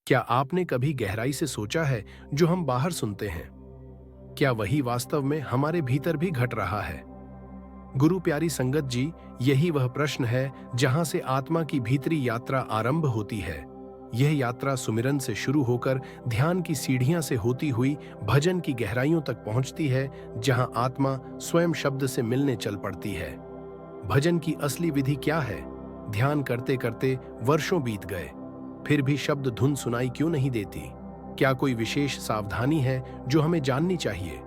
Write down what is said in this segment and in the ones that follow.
क्या आपने कभी गहराई से सोचा है जो हम बाहर सुनते हैं, क्या वही वास्तव में हमारे भीतर भी घट रहा है? गुरु प्यारी संगत जी, यही वह प्रश्न है जहां से आत्मा की भीतरी यात्रा आरंभ होती है। यह यात्रा सुमिरन से शुरू होकर ध्यान की सीढ़ियां से होती हुई भजन की गहराइयों तक पहुंचती है, जहां आत्मा स्वयं शब्द से मिलने चल पड़ती है। भजन की असली विधि क्या है? ध्यान करते करते वर्षों बीत गए, फिर भी शब्द धुन सुनाई क्यों नहीं देती? क्या कोई विशेष सावधानी है जो हमें जाननी चाहिए?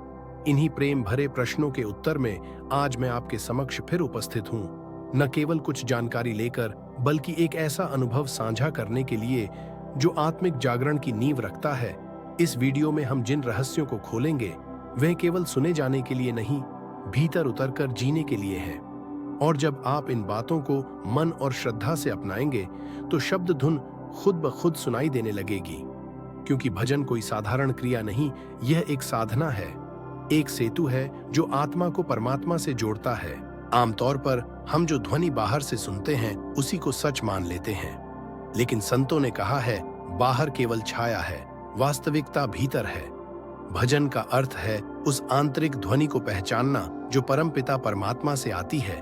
इन्हीं प्रेम भरे प्रश्नों के उत्तर में आज मैं आपके समक्ष फिर उपस्थित हूँ, न केवल कुछ जानकारी लेकर, बल्कि एक ऐसा अनुभव साझा करने के लिए जो आत्मिक जागरण की नींव रखता है। इस वीडियो में हम जिन रहस्यों को खोलेंगे, वह केवल सुने जाने के लिए नहीं, भीतर उतरकर जीने के लिए है। और जब आप इन बातों को मन और श्रद्धा से अपनाएंगे, तो शब्द धुन खुद ब खुद सुनाई देने लगेगी। क्योंकि भजन कोई साधारण क्रिया नहीं, यह एक साधना है, एक सेतु है जो आत्मा को परमात्मा से जोड़ता है। आमतौर पर हम जो ध्वनि बाहर से सुनते हैं उसी को सच मान लेते हैं, लेकिन संतों ने कहा है, बाहर केवल छाया है, वास्तविकता भीतर है। भजन का अर्थ है उस आंतरिक ध्वनि को पहचानना जो परमपिता परमात्मा से आती है,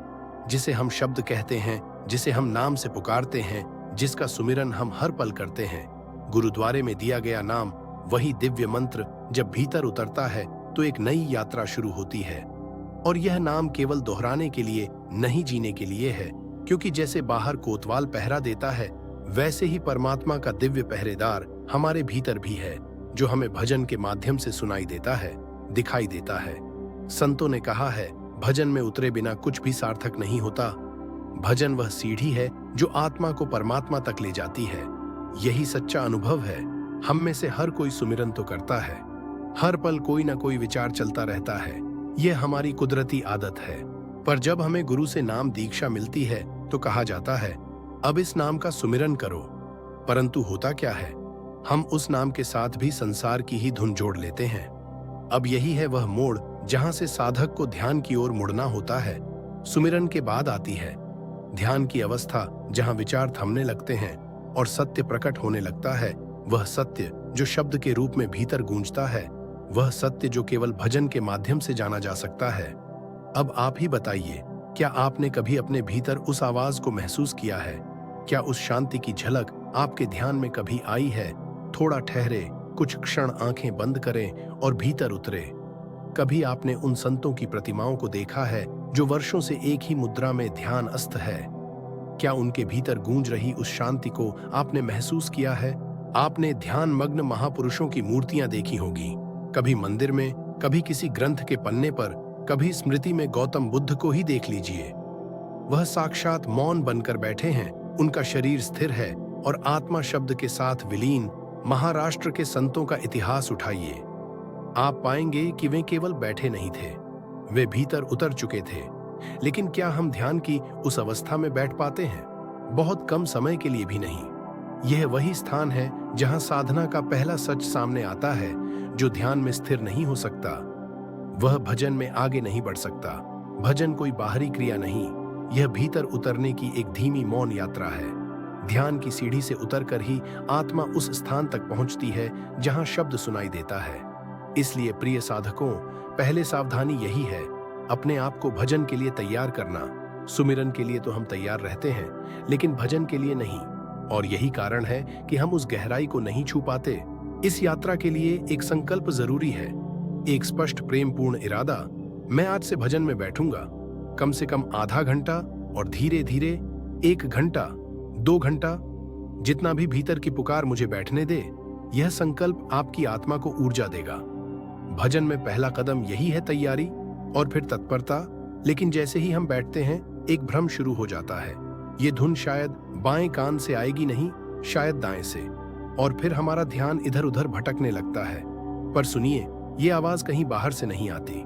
जिसे हम शब्द कहते हैं, जिसे हम नाम से पुकारते हैं, जिसका सुमिरन हम हर पल करते हैं। गुरुद्वारे में दिया गया नाम, वही दिव्य मंत्र जब भीतर उतरता है तो एक नई यात्रा शुरू होती है। और यह नाम केवल दोहराने के लिए नहीं, जीने के लिए है। क्योंकि जैसे बाहर कोतवाल पहरा देता है, वैसे ही परमात्मा का दिव्य पहरेदार हमारे भीतर भी है, जो हमें भजन के माध्यम से सुनाई देता है, दिखाई देता है। संतों ने कहा है, भजन में उतरे बिना कुछ भी सार्थक नहीं होता। भजन वह सीढ़ी है जो आत्मा को परमात्मा तक ले जाती है। यही सच्चा अनुभव है। हम में से हर कोई सुमिरन तो करता है, हर पल कोई ना कोई विचार चलता रहता है, यह हमारी कुदरती आदत है। पर जब हमें गुरु से नाम दीक्षा मिलती है तो कहा जाता है, अब इस नाम का सुमिरन करो। परंतु होता क्या है, हम उस नाम के साथ भी संसार की ही धुन जोड़ लेते हैं। अब यही है वह मोड़ जहां से साधक को ध्यान की ओर मुड़ना होता है। सुमिरन के बाद आती है ध्यान की अवस्था, जहां विचार थमने लगते हैं और सत्य प्रकट होने लगता है। वह सत्य जो शब्द के रूप में भीतर गूंजता है, वह सत्य जो केवल भजन के माध्यम से जाना जा सकता है। अब आप ही बताइए, क्या आपने कभी अपने भीतर उस आवाज को महसूस किया है? क्या उस शांति की झलक आपके ध्यान में कभी आई है? थोड़ा ठहरे, कुछ क्षण आंखें बंद करें और भीतर उतरे। कभी आपने उन संतों की प्रतिमाओं को देखा है जो वर्षों से एक ही मुद्रा में ध्यान अस्थ है? क्या उनके भीतर गूंज रही उस शांति को आपने महसूस किया है? आपने ध्यान मग्न महापुरुषों की मूर्तियां देखी होगी, कभी मंदिर में, कभी किसी ग्रंथ के पन्ने पर, कभी स्मृति में गौतम बुद्ध को ही देख लीजिए। वह साक्षात मौन बनकर बैठे हैं, उनका शरीर स्थिर है और आत्मा शब्द के साथ विलीन। महाराष्ट्र के संतों का इतिहास उठाइए, आप पाएंगे कि वे केवल बैठे नहीं थे, वे भीतर उतर चुके थे। लेकिन क्या हम ध्यान की उस अवस्था में बैठ पाते हैं? बहुत कम समय के लिए भी नहीं। यह वही स्थान है जहां साधना का पहला सच सामने आता है। जो ध्यान में स्थिर नहीं हो सकता, वह भजन में आगे नहीं बढ़ सकता। भजन कोई बाहरी क्रिया नहीं, यह भीतर उतरने की एक धीमी मौन यात्रा है। ध्यान की सीढ़ी से उतरकर ही आत्मा उस स्थान तक पहुंचती है जहां शब्द सुनाई देता है। इसलिए प्रिय साधकों, पहले सावधानी यही है, अपने आप को भजन के लिए तैयार करना। सुमिरन के लिए तो हम तैयार रहते हैं, लेकिन भजन के लिए नहीं। और यही कारण है कि हम उस गहराई को नहीं छू पाते। इस यात्रा के लिए एक संकल्प जरूरी है, एक स्पष्ट प्रेमपूर्ण इरादा। मैं आज से भजन में बैठूंगा, कम से कम आधा घंटा, और धीरे धीरे 1 घंटा, 2 घंटा, जितना भी भीतर की पुकार मुझे बैठने दे। यह संकल्प आपकी आत्मा को ऊर्जा देगा। भजन में पहला कदम यही है, तैयारी और फिर तत्परता। लेकिन जैसे ही हम बैठते हैं, एक भ्रम शुरू हो जाता है। ये धुन शायद बाएं कान से आएगी नहीं, शायद दाएं से। और फिर हमारा ध्यान इधर उधर भटकने लगता है। पर सुनिए, ये आवाज कहीं बाहर से नहीं आती।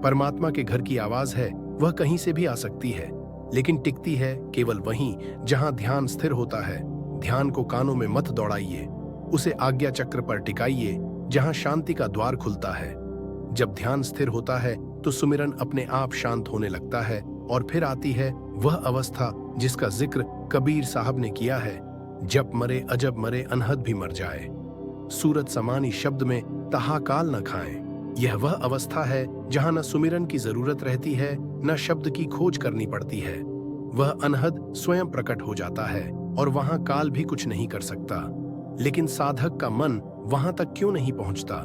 परमात्मा के घर की आवाज है, वह कहीं से भी आ सकती है, लेकिन टिकती है केवल वहीं जहां ध्यान स्थिर होता है। ध्यान को कानों में मत दौड़ाइए, उसे आज्ञा चक्र पर टिकाइए, जहां शांति का द्वार खुलता है। जब ध्यान स्थिर होता है तो सुमिरन अपने आप शांत होने लगता है। और फिर आती है वह अवस्था जिसका जिक्र कबीर साहब ने किया है, जप मरे अजब मरे अनहद भी मर जाए, सूरत समानी शब्द में तहाकाल न खाएं। यह वह अवस्था है जहां न सुमिरन की जरूरत रहती है, न शब्द की खोज करनी पड़ती है। वह अनहद स्वयं प्रकट हो जाता है और वहां काल भी कुछ नहीं कर सकता। लेकिन साधक का मन वहां तक क्यों नहीं पहुंचता?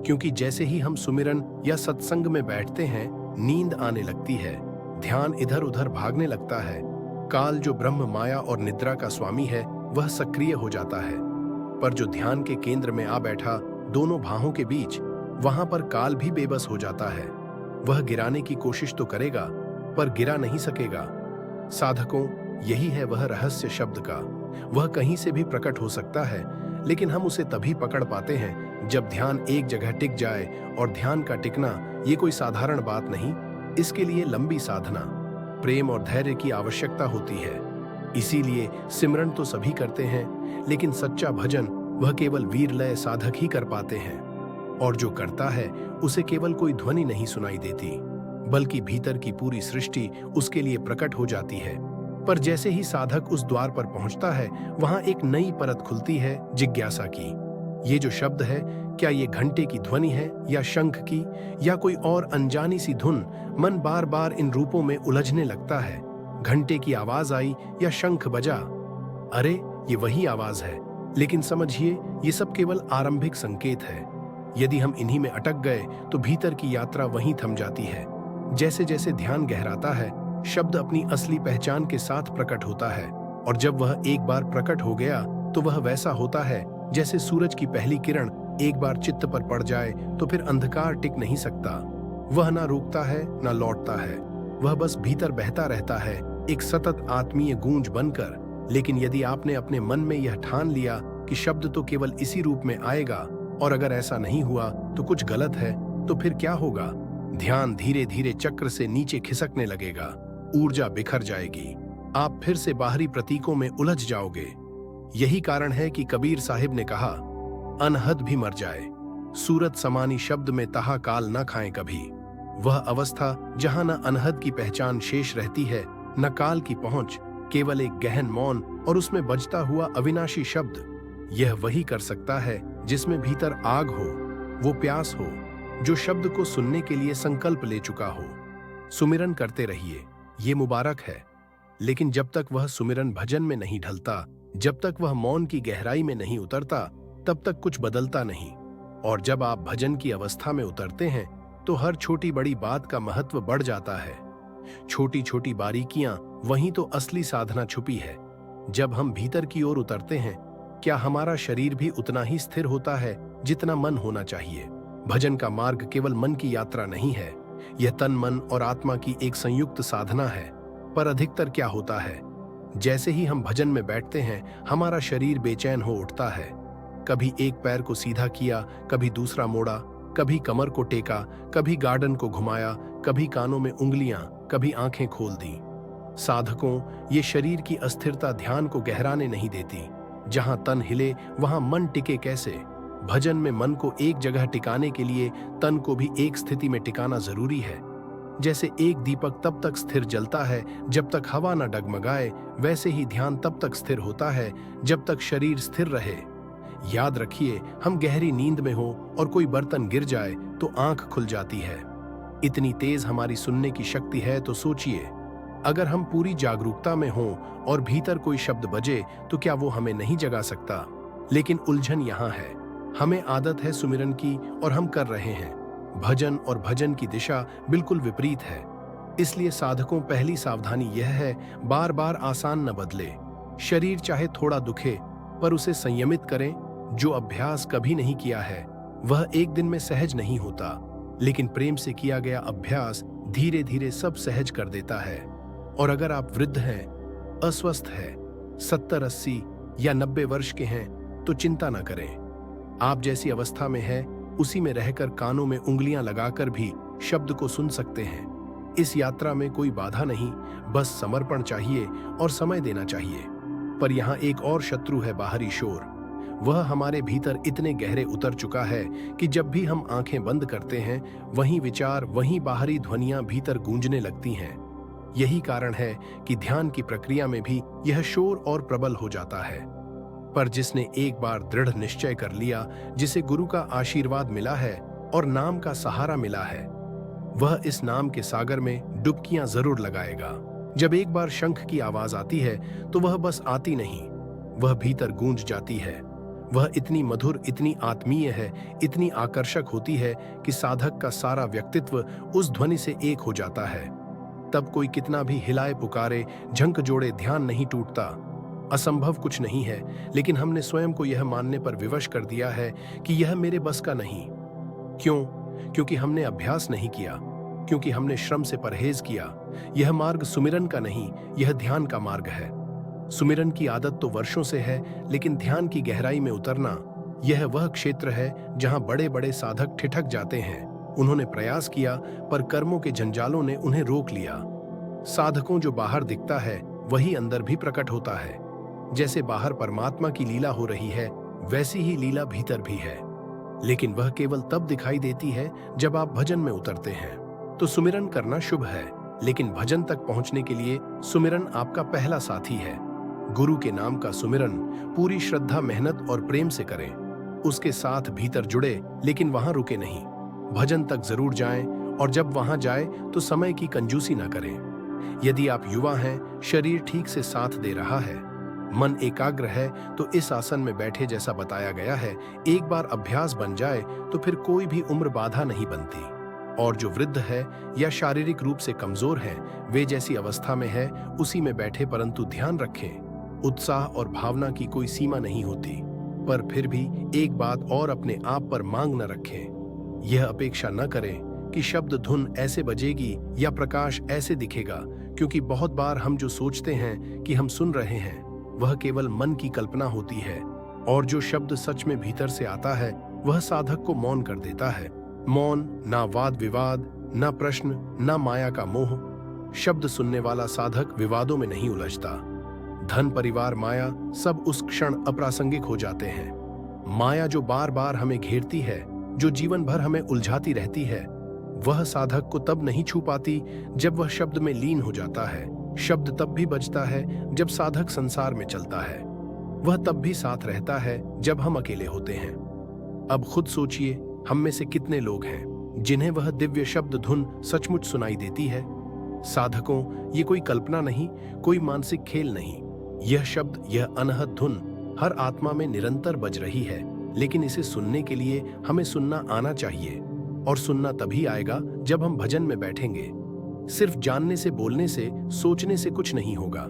क्योंकि जैसे ही हम सुमिरन या सत्संग में बैठते हैं, नींद आने लगती है, ध्यान इधर उधर भागने लगता है। काल जो ब्रह्म माया और निद्रा का स्वामी है, वह सक्रिय हो जाता है। पर जो ध्यान के केंद्र में आ बैठा, दोनों भावों के बीच, वहां पर काल भी बेबस हो जाता है। वह गिराने की कोशिश तो करेगा, पर गिरा नहीं सकेगा। साधकों, यही है वह रहस्य शब्द का। वह कहीं से भी प्रकट हो सकता है, लेकिन हम उसे तभी पकड़ पाते हैं जब ध्यान एक जगह टिक जाए। और ध्यान का टिकना ये कोई साधारण बात नहीं, इसके लिए लंबी साधना, प्रेम और धैर्य की आवश्यकता होती है। इसीलिए सिमरन तो सभी करते हैं, लेकिन सच्चा भजन वह केवल वीरलय साधक ही कर पाते हैं। और जो करता है उसे केवल कोई ध्वनि नहीं सुनाई देती, बल्कि भीतर की पूरी सृष्टि उसके लिए प्रकट हो जाती है। पर जैसे ही साधक उस द्वार पर पहुंचता है, वहां एक नई परत खुलती है, जिज्ञासा की। ये जो शब्द है, क्या ये घंटे की ध्वनि है या शंख की या कोई और अनजानी सी धुन? मन बार बार इन रूपों में उलझने लगता है। घंटे की आवाज आई या शंख बजा? अरे, ये वही आवाज है। लेकिन समझिए, ये सब केवल आरंभिक संकेत है। यदि हम इन्हीं में अटक गए तो भीतर की यात्रा वहीं थम जाती है। जैसे जैसे ध्यान गहराता है, शब्द अपनी असली पहचान के साथ प्रकट होता है। और जब वह एक बार प्रकट हो गया तो वह वैसा होता है जैसे सूरज की पहली किरण एक बार चित्त पर पड़ जाए तो फिर अंधकार टिक नहीं सकता। वह ना रुकता है ना लौटता है, वह बस भीतर बहता रहता है, एक सतत आत्मीय गूंज बनकर। लेकिन यदि आपने अपने मन में यह ठान लिया कि शब्द तो केवल इसी रूप में आएगा, और अगर ऐसा नहीं हुआ तो कुछ गलत है, तो फिर क्या होगा? ध्यान धीरे धीरे चक्र से नीचे खिसकने लगेगा, ऊर्जा बिखर जाएगी, आप फिर से बाहरी प्रतीकों में उलझ जाओगे। यही कारण है कि कबीर साहिब ने कहा, अनहद भी मर जाए, सूरत समानी शब्द में तहा काल न खाएं कभी। वह अवस्था जहां न अनहद की पहचान शेष रहती है, न काल की पहुंच, केवल एक गहन मौन और उसमें बजता हुआ अविनाशी शब्द। यह वही कर सकता है जिसमें भीतर आग हो, वो प्यास हो जो शब्द को सुनने के लिए संकल्प ले चुका हो। सुमिरन करते रहिए, ये मुबारक है। लेकिन जब तक वह सुमिरन भजन में नहीं ढलता, जब तक वह मौन की गहराई में नहीं उतरता, तब तक कुछ बदलता नहीं। और जब आप भजन की अवस्था में उतरते हैं तो हर छोटी बड़ी बात का महत्व बढ़ जाता है। छोटी छोटी बारीकियां, वहीं तो असली साधना छुपी है। जब हम भीतर की ओर उतरते हैं, क्या हमारा शरीर भी उतना ही स्थिर होता है जितना मन होना चाहिए? भजन का मार्ग केवल मन की यात्रा नहीं है, यह तन मन और आत्मा की एक संयुक्त साधना है। पर अधिकतर क्या होता है, जैसे ही हम भजन में बैठते हैं, हमारा शरीर बेचैन हो उठता है। कभी एक पैर को सीधा किया, कभी दूसरा मोड़ा, कभी कमर को टेका, कभी गार्डन को घुमाया, कभी कानों में उंगलियां, कभी आंखें खोल दी। साधकों, ये शरीर की अस्थिरता ध्यान को गहराने नहीं देती। जहां तन हिले वहां मन टिके कैसे? भजन में मन को एक जगह टिकाने के लिए तन को भी एक स्थिति में टिकाना जरूरी है। जैसे एक दीपक तब तक स्थिर जलता है जब तक हवा न डगमगाए, वैसे ही ध्यान तब तक स्थिर होता है जब तक शरीर स्थिर रहे। याद रखिए, हम गहरी नींद में हो और कोई बर्तन गिर जाए तो आंख खुल जाती है। इतनी तेज हमारी सुनने की शक्ति है, तो सोचिए, अगर हम पूरी जागरूकता में हों और भीतर कोई शब्द बजे तो क्या वो हमें नहीं जगा सकता? लेकिन उलझन यहाँ है, हमें आदत है सुमिरन की और हम कर रहे हैं। भजन और भजन की दिशा बिल्कुल विपरीत है। इसलिए साधकों, पहली सावधानी यह है, बार बार आसान न बदले। शरीर चाहे थोड़ा दुखे, पर उसे संयमित करें। जो अभ्यास कभी नहीं किया है वह एक दिन में सहज नहीं होता, लेकिन प्रेम से किया गया अभ्यास धीरे धीरे सब सहज कर देता है। और अगर आप वृद्ध हैं, अस्वस्थ हैं, 70, 80 या 90 वर्ष के हैं, तो चिंता न करें। आप जैसी अवस्था में है, उसी में रहकर कानों में उंगलियां लगाकर भी शब्द को सुन सकते हैं। इस यात्रा में कोई बाधा नहीं, बस समर्पण चाहिए और समय देना चाहिए। पर यहाँ एक और शत्रु है, बाहरी शोर। वह हमारे भीतर इतने गहरे उतर चुका है कि जब भी हम आंखें बंद करते हैं, वहीं विचार, वहीं बाहरी ध्वनियां भीतर गूंजने लगती हैं। यही कारण है कि ध्यान की प्रक्रिया में भी यह शोर और प्रबल हो जाता है। पर जिसने एक बार दृढ़ निश्चय कर लिया, जिसे गुरु का आशीर्वाद मिला है और नाम का सहारा मिला है, वह इस नाम के सागर में डुबकियां जरूर लगाएगा। जब एक बार शंख की आवाज आती है तो वह बस आती नहीं, वह भीतर गूंज जाती है। वह इतनी मधुर, इतनी आत्मीय है, इतनी आकर्षक होती है कि साधक का सारा व्यक्तित्व उस ध्वनि से एक हो जाता है। तब कोई कितना भी हिलाए पुकारे, झंक जोड़े, ध्यान नहीं टूटता। असंभव कुछ नहीं है, लेकिन हमने स्वयं को यह मानने पर विवश कर दिया है कि यह मेरे बस का नहीं। क्यों? क्योंकि हमने अभ्यास नहीं किया, क्योंकि हमने श्रम से परहेज किया। यह मार्ग सुमिरन का नहीं, यह ध्यान का मार्ग है। सुमिरन की आदत तो वर्षों से है, लेकिन ध्यान की गहराई में उतरना, यह वह क्षेत्र है जहां बड़े बड़े साधक ठिठक जाते हैं। उन्होंने प्रयास किया, पर कर्मों के जंजालों ने उन्हें रोक लिया। साधकों जो बाहर दिखता है वही अंदर भी प्रकट होता है। जैसे बाहर परमात्मा की लीला हो रही है, वैसी ही लीला भीतर भी है, लेकिन वह केवल तब दिखाई देती है जब आप भजन में उतरते हैं। तो सुमिरन करना शुभ है, लेकिन भजन तक पहुंचने के लिए सुमिरन आपका पहला साथी है। गुरु के नाम का सुमिरन पूरी श्रद्धा, मेहनत और प्रेम से करें। उसके साथ भीतर जुड़े, लेकिन वहां रुके नहीं। भजन तक जरूर जाएं, और जब वहां जाए तो समय की कंजूसी ना करें। यदि आप युवा हैं, शरीर ठीक से साथ दे रहा है, मन एकाग्र है, तो इस आसन में बैठे जैसा बताया गया है, एक बार अभ्यास बन जाए तो फिर कोई भी उम्र बाधा नहीं बनती। और जो वृद्ध है या शारीरिक रूप से कमजोर है, वे जैसी अवस्था में है उसी में बैठे, परंतु ध्यान रखें, उत्साह और भावना की कोई सीमा नहीं होती। पर फिर भी एक बात और अपने आप पर मांग न रखें। यह अपेक्षा न करें कि शब्द धुन ऐसे बजेगी या प्रकाश ऐसे दिखेगा, क्योंकि बहुत बार हम जो सोचते हैं कि हम सुन रहे हैं, वह केवल मन की कल्पना होती है। और जो शब्द सच में भीतर से आता है, वह साधक को मौन कर देता है। मौन, ना वाद विवाद, ना प्रश्न, ना माया का मोह। शब्द सुनने वाला साधक विवादों में नहीं उलझता। धन, परिवार, माया सब उस क्षण अप्रासंगिक हो जाते हैं। माया जो बार बार हमें घेरती है, जो जीवन भर हमें उलझाती रहती है, वह साधक को तब नहीं छू पाती जब वह शब्द में लीन हो जाता है। शब्द तब भी बजता है जब साधक संसार में चलता है। वह तब भी साथ रहता है जब हम अकेले होते हैं। अब खुद सोचिए, हम में से कितने लोग हैं जिन्हें वह दिव्य शब्द धुन सचमुच सुनाई देती है। साधकों, ये कोई कल्पना नहीं, कोई मानसिक खेल नहीं। यह शब्द, यह अनहद धुन हर आत्मा में निरंतर बज रही है, लेकिन इसे सुनने के लिए हमें सुनना आना चाहिए। और सुनना तभी आएगा जब हम भजन में बैठेंगे। सिर्फ जानने से, बोलने से, सोचने से कुछ नहीं होगा।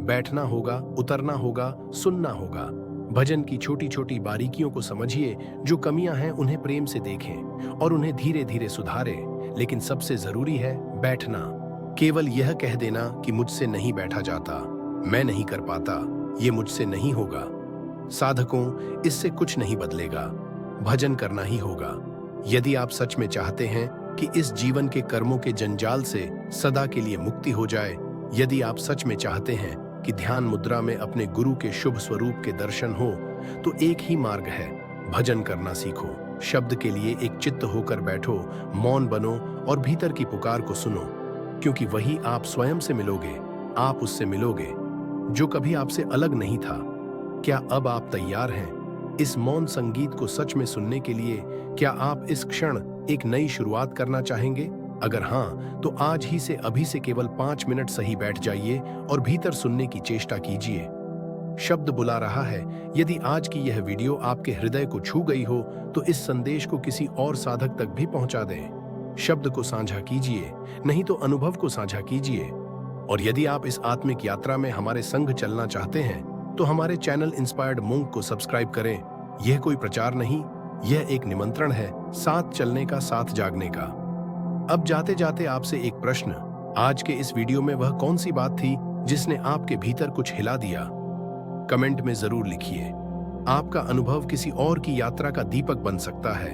बैठना होगा, उतरना होगा, सुनना होगा। भजन की छोटी छोटी बारीकियों को समझिए। जो कमियां हैं उन्हें प्रेम से देखें और उन्हें धीरे धीरे सुधारें। लेकिन सबसे जरूरी है बैठना। केवल यह कह देना कि मुझसे नहीं बैठा जाता, मैं नहीं कर पाता, ये मुझसे नहीं होगा, साधकों, इससे कुछ नहीं बदलेगा। भजन करना ही होगा। यदि आप सच में चाहते हैं कि इस जीवन के कर्मों के जंजाल से सदा के लिए मुक्ति हो जाए, यदि आप सच में चाहते हैं कि ध्यान मुद्रा में अपने गुरु के शुभ स्वरूप के दर्शन हो, तो एक ही मार्ग है, भजन करना सीखो। शब्द के लिए एक चित्त होकर बैठो, मौन बनो और भीतर की पुकार को सुनो, क्योंकि वही आप स्वयं से मिलोगे। आप उससे मिलोगे जो कभी आपसे अलग नहीं था। क्या अब आप तैयार हैं इस मौन संगीत को सच में सुनने के लिए? क्या आप इस क्षण एक नई शुरुआत करना चाहेंगे? अगर हाँ, तो आज ही से, अभी से केवल 5 मिनट सही बैठ जाइए और भीतर सुनने की चेष्टा कीजिए। शब्द बुला रहा है। यदि आज की यह वीडियो आपके हृदय को छू गई हो, तो इस संदेश को किसी और साधक तक भी पहुंचा दें। शब्द को साझा कीजिए, नहीं तो अनुभव को साझा कीजिए। और यदि आप इस आत्मिक यात्रा में हमारे संग चलना चाहते हैं, तो हमारे चैनल इंस्पायर्ड मूंग को सब्सक्राइब करें। यह कोई प्रचार नहीं, यह एक निमंत्रण है, साथ चलने का, साथ जागने का। अब जाते जाते आपसे एक प्रश्न, आज के इस वीडियो में वह कौन सी बात थी जिसने आपके भीतर कुछ हिला दिया? कमेंट में जरूर लिखिए। आपका अनुभव किसी और की यात्रा का दीपक बन सकता है।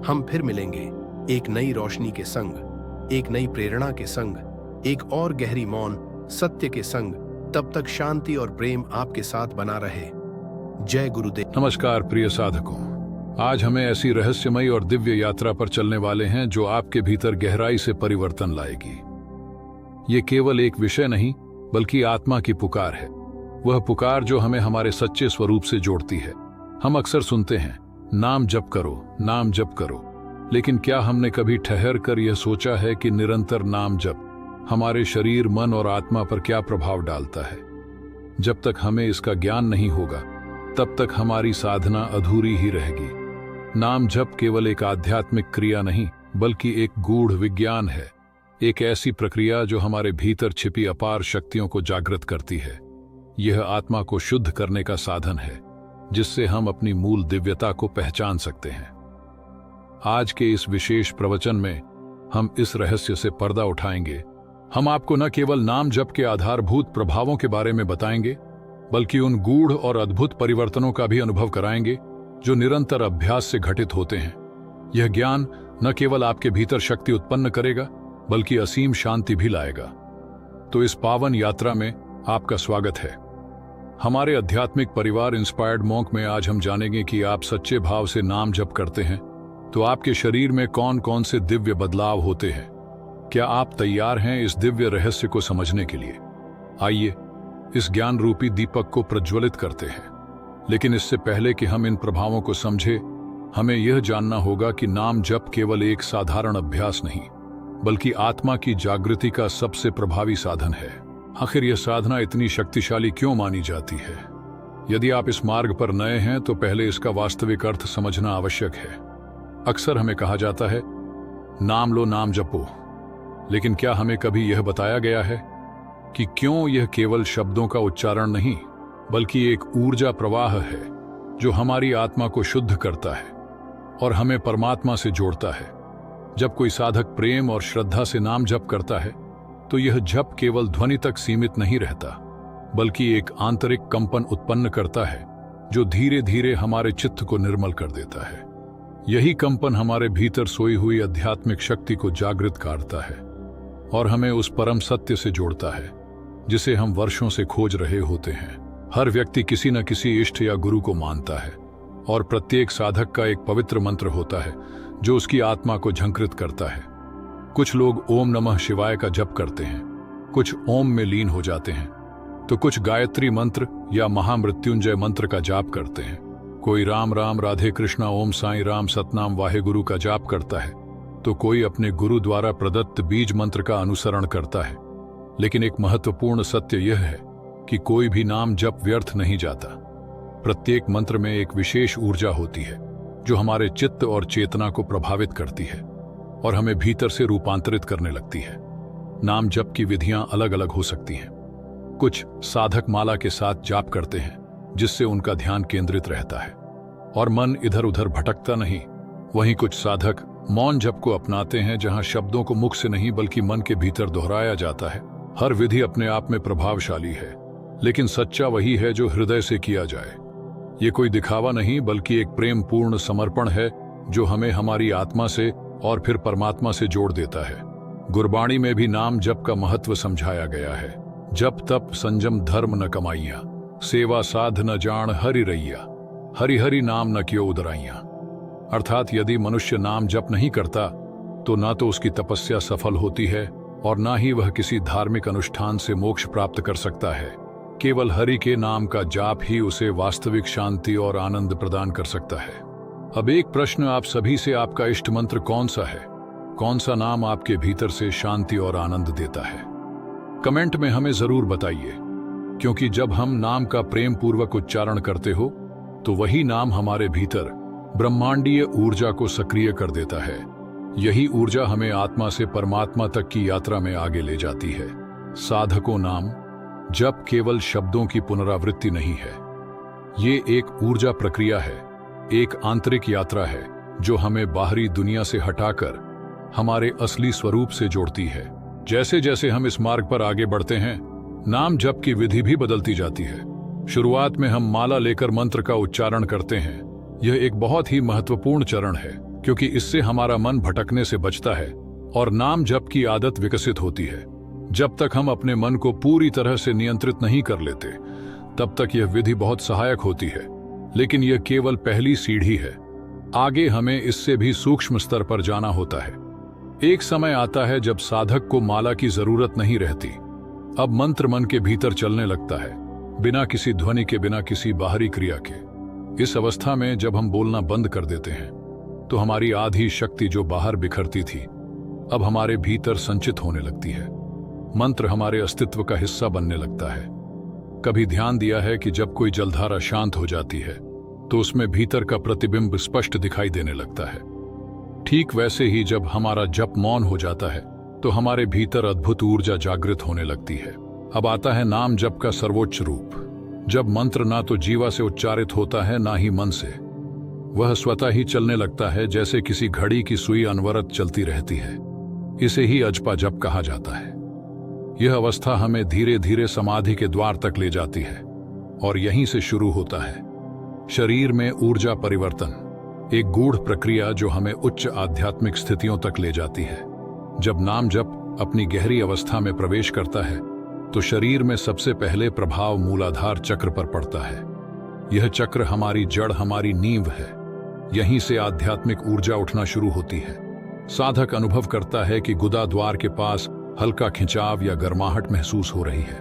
हम फिर मिलेंगे एक नई रोशनी के संग, एक नई प्रेरणा के संग, एक और गहरी मौन सत्य के संग। तब तक शांति और प्रेम आपके साथ बना रहे। जय गुरुदेव। नमस्कार प्रिय साधकों, आज हमें ऐसी रहस्यमयी और दिव्य यात्रा पर चलने वाले हैं जो आपके भीतर गहराई से परिवर्तन लाएगी। ये केवल एक विषय नहीं, बल्कि आत्मा की पुकार है। वह पुकार जो हमें हमारे सच्चे स्वरूप से जोड़ती है। हम अक्सर सुनते हैं, नाम जप करो, नाम जप करो, लेकिन क्या हमने कभी ठहर कर यह सोचा है कि निरंतर नाम जप हमारे शरीर, मन और आत्मा पर क्या प्रभाव डालता है? जब तक हमें इसका ज्ञान नहीं होगा, तब तक हमारी साधना अधूरी ही रहेगी। नाम जप केवल एक आध्यात्मिक क्रिया नहीं, बल्कि एक गूढ़ विज्ञान है, एक ऐसी प्रक्रिया जो हमारे भीतर छिपी अपार शक्तियों को जागृत करती है। यह आत्मा को शुद्ध करने का साधन है, जिससे हम अपनी मूल दिव्यता को पहचान सकते हैं। आज के इस विशेष प्रवचन में हम इस रहस्य से पर्दा उठाएंगे। हम आपको न केवल नाम जप के आधारभूत प्रभावों के बारे में बताएंगे, बल्कि उन गूढ़ और अद्भुत परिवर्तनों का भी अनुभव कराएंगे जो निरंतर अभ्यास से घटित होते हैं। यह ज्ञान न केवल आपके भीतर शक्ति उत्पन्न करेगा, बल्कि असीम शांति भी लाएगा। तो इस पावन यात्रा में आपका स्वागत है। हमारे आध्यात्मिक परिवार इंस्पायर्ड मॉन्क में आज हम जानेंगे कि आप सच्चे भाव से नाम जप करते हैं तो आपके शरीर में कौन कौन से दिव्य बदलाव होते हैं। क्या आप तैयार हैं इस दिव्य रहस्य को समझने के लिए? आइए इस ज्ञान रूपी दीपक को प्रज्वलित करते हैं। लेकिन इससे पहले कि हम इन प्रभावों को समझें, हमें यह जानना होगा कि नाम जप केवल एक साधारण अभ्यास नहीं, बल्कि आत्मा की जागृति का सबसे प्रभावी साधन है। आखिर यह साधना इतनी शक्तिशाली क्यों मानी जाती है? यदि आप इस मार्ग पर नए हैं तो पहले इसका वास्तविक अर्थ समझना आवश्यक है। अक्सर हमें कहा जाता है, नाम लो, नाम जपो, लेकिन क्या हमें कभी यह बताया गया है कि क्यों यह केवल शब्दों का उच्चारण नहीं, बल्कि एक ऊर्जा प्रवाह है जो हमारी आत्मा को शुद्ध करता है और हमें परमात्मा से जोड़ता है। जब कोई साधक प्रेम और श्रद्धा से नाम जप करता है तो यह जप केवल ध्वनि तक सीमित नहीं रहता, बल्कि एक आंतरिक कंपन उत्पन्न करता है जो धीरे धीरे हमारे चित्त को निर्मल कर देता है। यही कंपन हमारे भीतर सोई हुई आध्यात्मिक शक्ति को जागृत करता है और हमें उस परम सत्य से जोड़ता है जिसे हम वर्षों से खोज रहे होते हैं। हर व्यक्ति किसी न किसी इष्ट या गुरु को मानता है और प्रत्येक साधक का एक पवित्र मंत्र होता है जो उसकी आत्मा को झंकृत करता है। कुछ लोग ओम नमः शिवाय का जप करते हैं, कुछ ओम में लीन हो जाते हैं, तो कुछ गायत्री मंत्र या महामृत्युंजय मंत्र का जाप करते हैं। कोई राम राम राधे कृष्णा ओम साईं राम सतनाम वाहेगुरु का जाप करता है, तो कोई अपने गुरु द्वारा प्रदत्त बीज मंत्र का अनुसरण करता है। लेकिन एक महत्वपूर्ण सत्य यह है कि कोई भी नाम जप व्यर्थ नहीं जाता। प्रत्येक मंत्र में एक विशेष ऊर्जा होती है जो हमारे चित्त और चेतना को प्रभावित करती है और हमें भीतर से रूपांतरित करने लगती है। नाम जप की विधियां अलग अलग हो सकती हैं। कुछ साधक माला के साथ जाप करते हैं जिससे उनका ध्यान केंद्रित रहता है और मन इधर उधर भटकता नहीं। वहीं कुछ साधक मौन जप को अपनाते हैं जहां शब्दों को मुख से नहीं बल्कि मन के भीतर दोहराया जाता है। हर विधि अपने आप में प्रभावशाली है, लेकिन सच्चा वही है जो हृदय से किया जाए। ये कोई दिखावा नहीं बल्कि एक प्रेम पूर्ण समर्पण है जो हमें हमारी आत्मा से और फिर परमात्मा से जोड़ देता है। गुरबाणी में भी नाम जप का महत्व समझाया गया है। जप तप संयम धर्म न कमाइया, सेवा साध न जान हरि रैया, हरि हरि नाम न क्यों उदराइया। अर्थात यदि मनुष्य नाम जप नहीं करता तो ना तो उसकी तपस्या सफल होती है और ना ही वह किसी धार्मिक अनुष्ठान से मोक्ष प्राप्त कर सकता है। केवल हरि के नाम का जाप ही उसे वास्तविक शांति और आनंद प्रदान कर सकता है। अब एक प्रश्न आप सभी से, आपका इष्ट मंत्र कौन सा है? कौन सा नाम आपके भीतर से शांति और आनंद देता है? कमेंट में हमें जरूर बताइए, क्योंकि जब हम नाम का प्रेम पूर्वक उच्चारण करते हो तो वही नाम हमारे भीतर ब्रह्मांडीय ऊर्जा को सक्रिय कर देता है। यही ऊर्जा हमें आत्मा से परमात्मा तक की यात्रा में आगे ले जाती है। साधकों, नाम जप केवल शब्दों की पुनरावृत्ति नहीं है, ये एक ऊर्जा प्रक्रिया है, एक आंतरिक यात्रा है जो हमें बाहरी दुनिया से हटाकर हमारे असली स्वरूप से जोड़ती है। जैसे जैसे हम इस मार्ग पर आगे बढ़ते हैं, नाम जप की विधि भी बदलती जाती है। शुरुआत में हम माला लेकर मंत्र का उच्चारण करते हैं। यह एक बहुत ही महत्वपूर्ण चरण है, क्योंकि इससे हमारा मन भटकने से बचता है और नाम जप की आदत विकसित होती है। जब तक हम अपने मन को पूरी तरह से नियंत्रित नहीं कर लेते, तब तक यह विधि बहुत सहायक होती है, लेकिन यह केवल पहली सीढ़ी है। आगे हमें इससे भी सूक्ष्म स्तर पर जाना होता है। एक समय आता है जब साधक को माला की जरूरत नहीं रहती। अब मंत्र मन के भीतर चलने लगता है, बिना किसी ध्वनि के, बिना किसी बाहरी क्रिया के। इस अवस्था में जब हम बोलना बंद कर देते हैं तो हमारी आधी शक्ति जो बाहर बिखरती थी अब हमारे भीतर संचित होने लगती है। मंत्र हमारे अस्तित्व का हिस्सा बनने लगता है। कभी ध्यान दिया है कि जब कोई जलधारा शांत हो जाती है तो उसमें भीतर का प्रतिबिंब स्पष्ट दिखाई देने लगता है। ठीक वैसे ही जब हमारा जप मौन हो जाता है तो हमारे भीतर अद्भुत ऊर्जा जागृत होने लगती है। अब आता है नाम जप का सर्वोच्च रूप, जब मंत्र ना तो जीवा से उच्चारित होता है ना ही मन से। वह स्वतः ही चलने लगता है, जैसे किसी घड़ी की सुई अनवरत चलती रहती है। इसे ही अजपा जप कहा जाता है। यह अवस्था हमें धीरे धीरे समाधि के द्वार तक ले जाती है और यहीं से शुरू होता है शरीर में ऊर्जा परिवर्तन, एक गूढ़ प्रक्रिया जो हमें उच्च आध्यात्मिक स्थितियों तक ले जाती है। जब नाम जप अपनी गहरी अवस्था में प्रवेश करता है तो शरीर में सबसे पहले प्रभाव मूलाधार चक्र पर पड़ता है। यह चक्र हमारी जड़, हमारी नींव है। यहीं से आध्यात्मिक ऊर्जा उठना शुरू होती है। साधक अनुभव करता है कि गुदा द्वार के पास हल्का खिंचाव या गर्माहट महसूस हो रही है।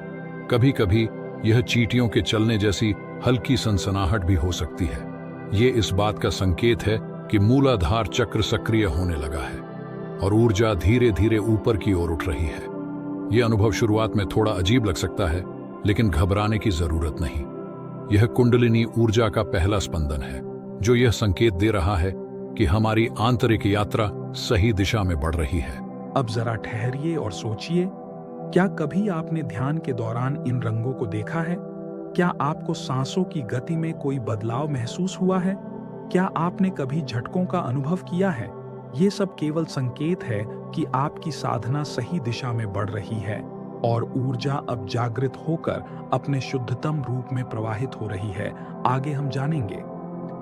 कभी कभी यह चींटियों के चलने जैसी हल्की सनसनाहट भी हो सकती है। ये इस बात का संकेत है कि मूलाधार चक्र सक्रिय होने लगा है और ऊर्जा धीरे धीरे ऊपर की ओर उठ रही है। यह अनुभव शुरुआत में थोड़ा अजीब लग सकता है, लेकिन घबराने की जरूरत नहीं। यह कुंडलिनी ऊर्जा का पहला स्पंदन है जो यह संकेत दे रहा है कि हमारी आंतरिक यात्रा सही दिशा में बढ़ रही है। अब जरा ठहरिए और सोचिए, क्या कभी आपने ध्यान के दौरान इन रंगों को देखा है? क्या आपको सांसों की गति में कोई बदलाव महसूस हुआ है? क्या आपने कभी झटकों का अनुभव किया है? ये सब केवल संकेत है कि आपकी साधना सही दिशा में बढ़ रही है और ऊर्जा अब जागृत होकर अपने शुद्धतम रूप में प्रवाहित हो रही है। आगे हम जानेंगे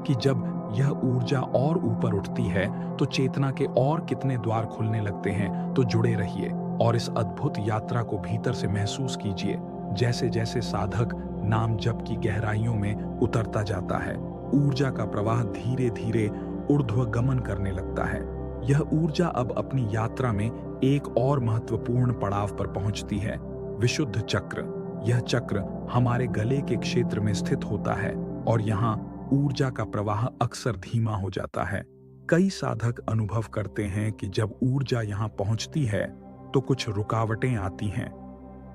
कि जब यह ऊर्जा और ऊपर उठती है तो चेतना के और कितने द्वार खुलने लगते हैं। तो जुड़े रहिए और इस अद्भुत यात्रा को भीतर से महसूस कीजिए। जैसे जैसे साधक नाम जप की गहराइयों में उतरता जाता है, ऊर्जा का प्रवाह धीरे धीरे ऊर्ध्वगमन करने लगता है। यह ऊर्जा अब अपनी यात्रा में एक और महत्वपूर्ण पड़ाव पर पहुंचती है, विशुद्ध चक्र। यह चक्र हमारे गले के क्षेत्र में स्थित होता है और यहाँ ऊर्जा का प्रवाह अक्सर धीमा हो जाता है। कई साधक अनुभव करते हैं कि जब ऊर्जा यहाँ पहुंचती है तो कुछ रुकावटें आती हैं,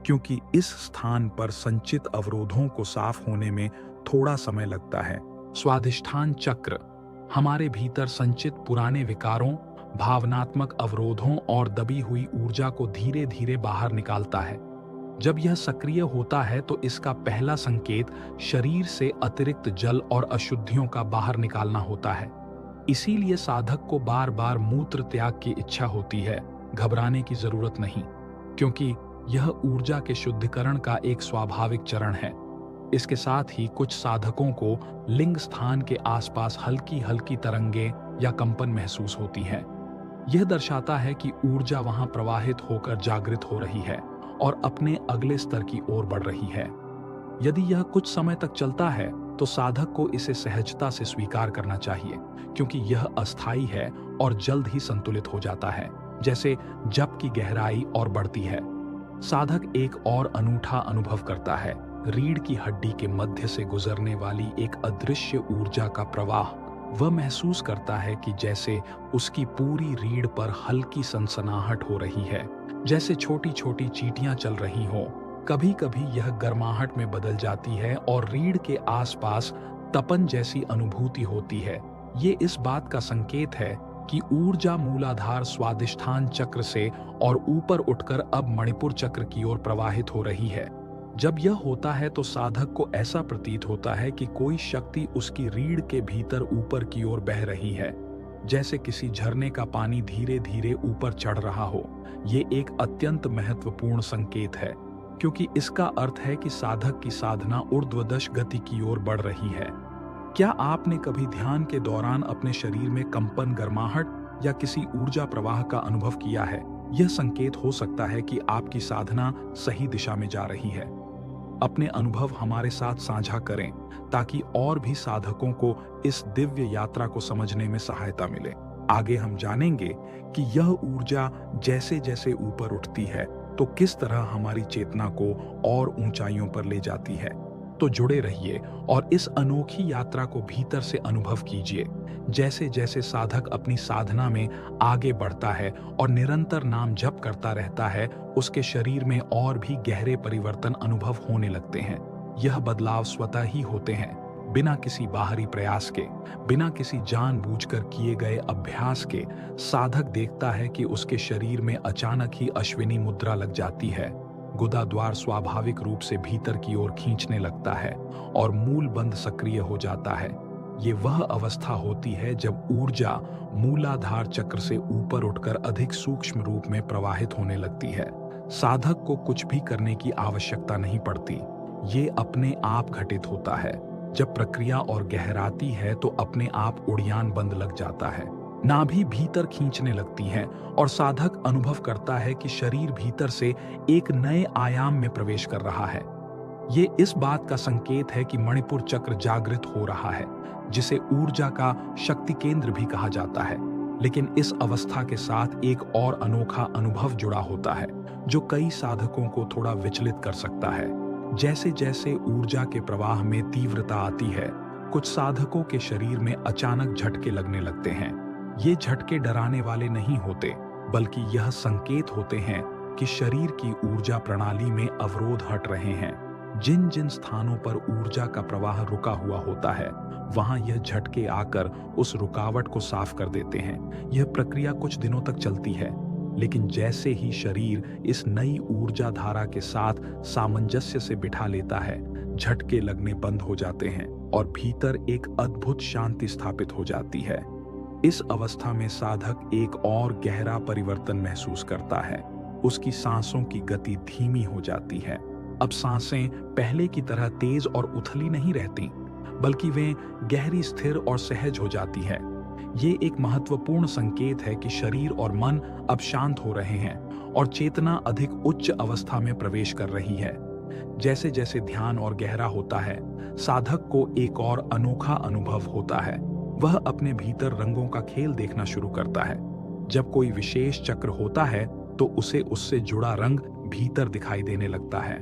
क्योंकि इस स्थान पर संचित अवरोधों को साफ होने में थोड़ा समय लगता है। स्वाधिष्ठान चक्र हमारे भीतर संचित पुराने विकारों, भावनात्मक अवरोधों और दबी हुई ऊर्जा को धीरे धीरे बाहर निकालता है। जब यह सक्रिय होता है तो इसका पहला संकेत शरीर से अतिरिक्त जल और अशुद्धियों का बाहर निकालना होता है। इसीलिए साधक को बार बार मूत्र त्याग की इच्छा होती है। घबराने की जरूरत नहीं, क्योंकि यह ऊर्जा के शुद्धिकरण का एक स्वाभाविक चरण है। इसके साथ ही कुछ साधकों को लिंग स्थान के आसपास हल्की हल्की तरंगे या कंपन महसूस होती है। यह दर्शाता है कि ऊर्जा वहां प्रवाहित होकर जागृत हो रही है और अपने अगले स्तर की ओर बढ़ रही है। यदि यह कुछ समय तक चलता है तो साधक को इसे सहजता से स्वीकार करना चाहिए, क्योंकि यह अस्थायी है और जल्द ही संतुलित हो जाता है। जैसे जप की गहराई और बढ़ती है, साधक एक और अनूठा अनुभव करता है। रीढ़ की हड्डी के मध्य से गुजरने वाली एक अदृश्य ऊर्जा का प्रवाह। वह महसूस करता है कि जैसे उसकी पूरी रीढ़ पर हल्की सनसनाहट हो रही है, जैसे छोटी छोटी चींटियां चल रही हों। कभी कभी यह गर्माहट में बदल जाती है और रीढ़ के आसपास तपन जैसी अनुभूति होती है। ये इस बात का संकेत है कि ऊर्जा मूलाधार स्वादिष्ठान चक्र से और ऊपर उठकर अब मणिपुर चक्र की ओर प्रवाहित हो रही है। जब यह होता है तो साधक को ऐसा प्रतीत होता है कि कोई शक्ति उसकी रीढ़ के भीतर ऊपर की ओर बह रही है, जैसे किसी झरने का पानी धीरे धीरे ऊपर चढ़ रहा हो। ये एक अत्यंत महत्वपूर्ण संकेत है, क्योंकि इसका अर्थ है कि साधक की साधना ऊर्ध्वदश गति की ओर बढ़ रही है। क्या आपने कभी ध्यान के दौरान अपने शरीर में कंपन, गर्माहट या किसी ऊर्जा प्रवाह का अनुभव किया है? यह संकेत हो सकता है कि आपकी साधना सही दिशा में जा रही है। अपने अनुभव हमारे साथ साझा करें ताकि और भी साधकों को इस दिव्य यात्रा को समझने में सहायता मिले। आगे हम जानेंगे कि यह ऊर्जा जैसे जैसे ऊपर उठती है तो किस तरह हमारी चेतना को और ऊंचाइयों पर ले जाती है। तो जुड़े रहिए और इस अनोखी यात्रा को भीतर से अनुभव कीजिए। जैसे जैसे साधक अपनी साधना में आगे बढ़ता है और निरंतर नाम जप करता रहता है, उसके शरीर में और भी गहरे परिवर्तन अनुभव होने लगते हैं। यह बदलाव स्वतः ही होते हैं, बिना किसी बाहरी प्रयास के, बिना किसी जानबूझकर किए गए अभ्यास के। साधक देखता है कि उसके शरीर में अचानक ही अश्विनी मुद्रा लग जाती है, गुदा द्वार स्वाभाविक रूप से भीतर की ओर खींचने लगता है और मूल बंध सक्रिय हो जाता है। ये वह अवस्था होती है जब ऊर्जा मूलाधार चक्र से ऊपर उठकर अधिक सूक्ष्म रूप में प्रवाहित होने लगती है। साधक को कुछ भी करने की आवश्यकता नहीं पड़ती, ये अपने आप घटित होता है। जब प्रक्रिया और गहराती है तो अपने आप उड़ान बंद लग जाता है, नाभि भीतर खींचने लगती है और साधक अनुभव करता है कि शरीर भीतर से एक नए आयाम में प्रवेश कर रहा है। ये इस बात का संकेत है कि मणिपुर चक्र जागृत हो रहा है, जिसे ऊर्जा का शक्ति केंद्र भी कहा जाता है। लेकिन इस अवस्था के साथ एक और अनोखा अनुभव जुड़ा होता है, जो कई साधकों को थोड़ा विचलित कर सकता है। जैसे जैसे ऊर्जा के प्रवाह में तीव्रता आती है, कुछ साधकों के शरीर में अचानक झटके लगने लगते हैं। ये झटके डराने वाले नहीं होते, बल्कि यह संकेत होते हैं कि शरीर की ऊर्जा प्रणाली में अवरोध हट रहे हैं। जिन जिन स्थानों पर ऊर्जा का प्रवाह रुका हुआ होता है, वहां यह झटके आकर उस रुकावट को साफ कर देते हैं। यह प्रक्रिया कुछ दिनों तक चलती है, लेकिन जैसे ही शरीर इस नई ऊर्जा धारा के साथ सामंजस्य से बिठा लेता है, झटके लगने बंद हो जाते हैं और भीतर एक अद्भुत शांति स्थापित हो जाती है। इस अवस्था में साधक एक और गहरा परिवर्तन महसूस करता है। उसकी सांसों की गति धीमी हो जाती है। अब सांसें पहले की तरह तेज और उथली नहीं रहती, बल्कि वे गहरी, स्थिर और सहज हो जाती है। ये एक महत्वपूर्ण संकेत है कि शरीर और मन अब शांत हो रहे हैं और चेतना अधिक उच्च अवस्था में प्रवेश कर रही है। जैसे जैसे ध्यान और गहरा होता है, साधक को एक और अनोखा अनुभव होता है। वह अपने भीतर रंगों का खेल देखना शुरू करता है। जब कोई विशेष चक्र होता है तो उसे उससे जुड़ा रंग भीतर दिखाई देने लगता है।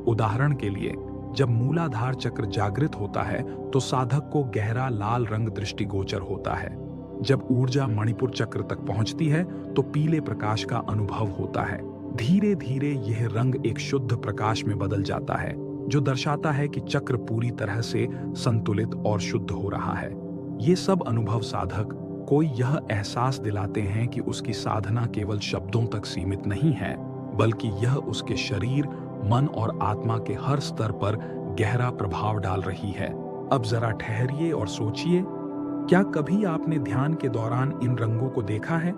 उदाहरण के लिए, जब मूलाधार चक्र जागृत होता है तो साधक को गहरा लाल रंग दृष्टिगोचर होता है। जब ऊर्जा मणिपुर चक्र तक पहुंचती है तो पीले प्रकाश का अनुभव होता है। धीरे धीरे यह रंग एक शुद्ध प्रकाश में बदल जाता है, जो दर्शाता है कि चक्र पूरी तरह से संतुलित और शुद्ध हो रहा है। ये सब अनुभव साधक को यह एहसास दिलाते हैं कि उसकी साधना केवल शब्दों तक सीमित नहीं है, बल्कि यह उसके शरीर, मन और आत्मा के हर स्तर पर गहरा प्रभाव डाल रही है। अब जरा ठहरिए और सोचिए, क्या कभी आपने ध्यान के दौरान इन रंगों को देखा है?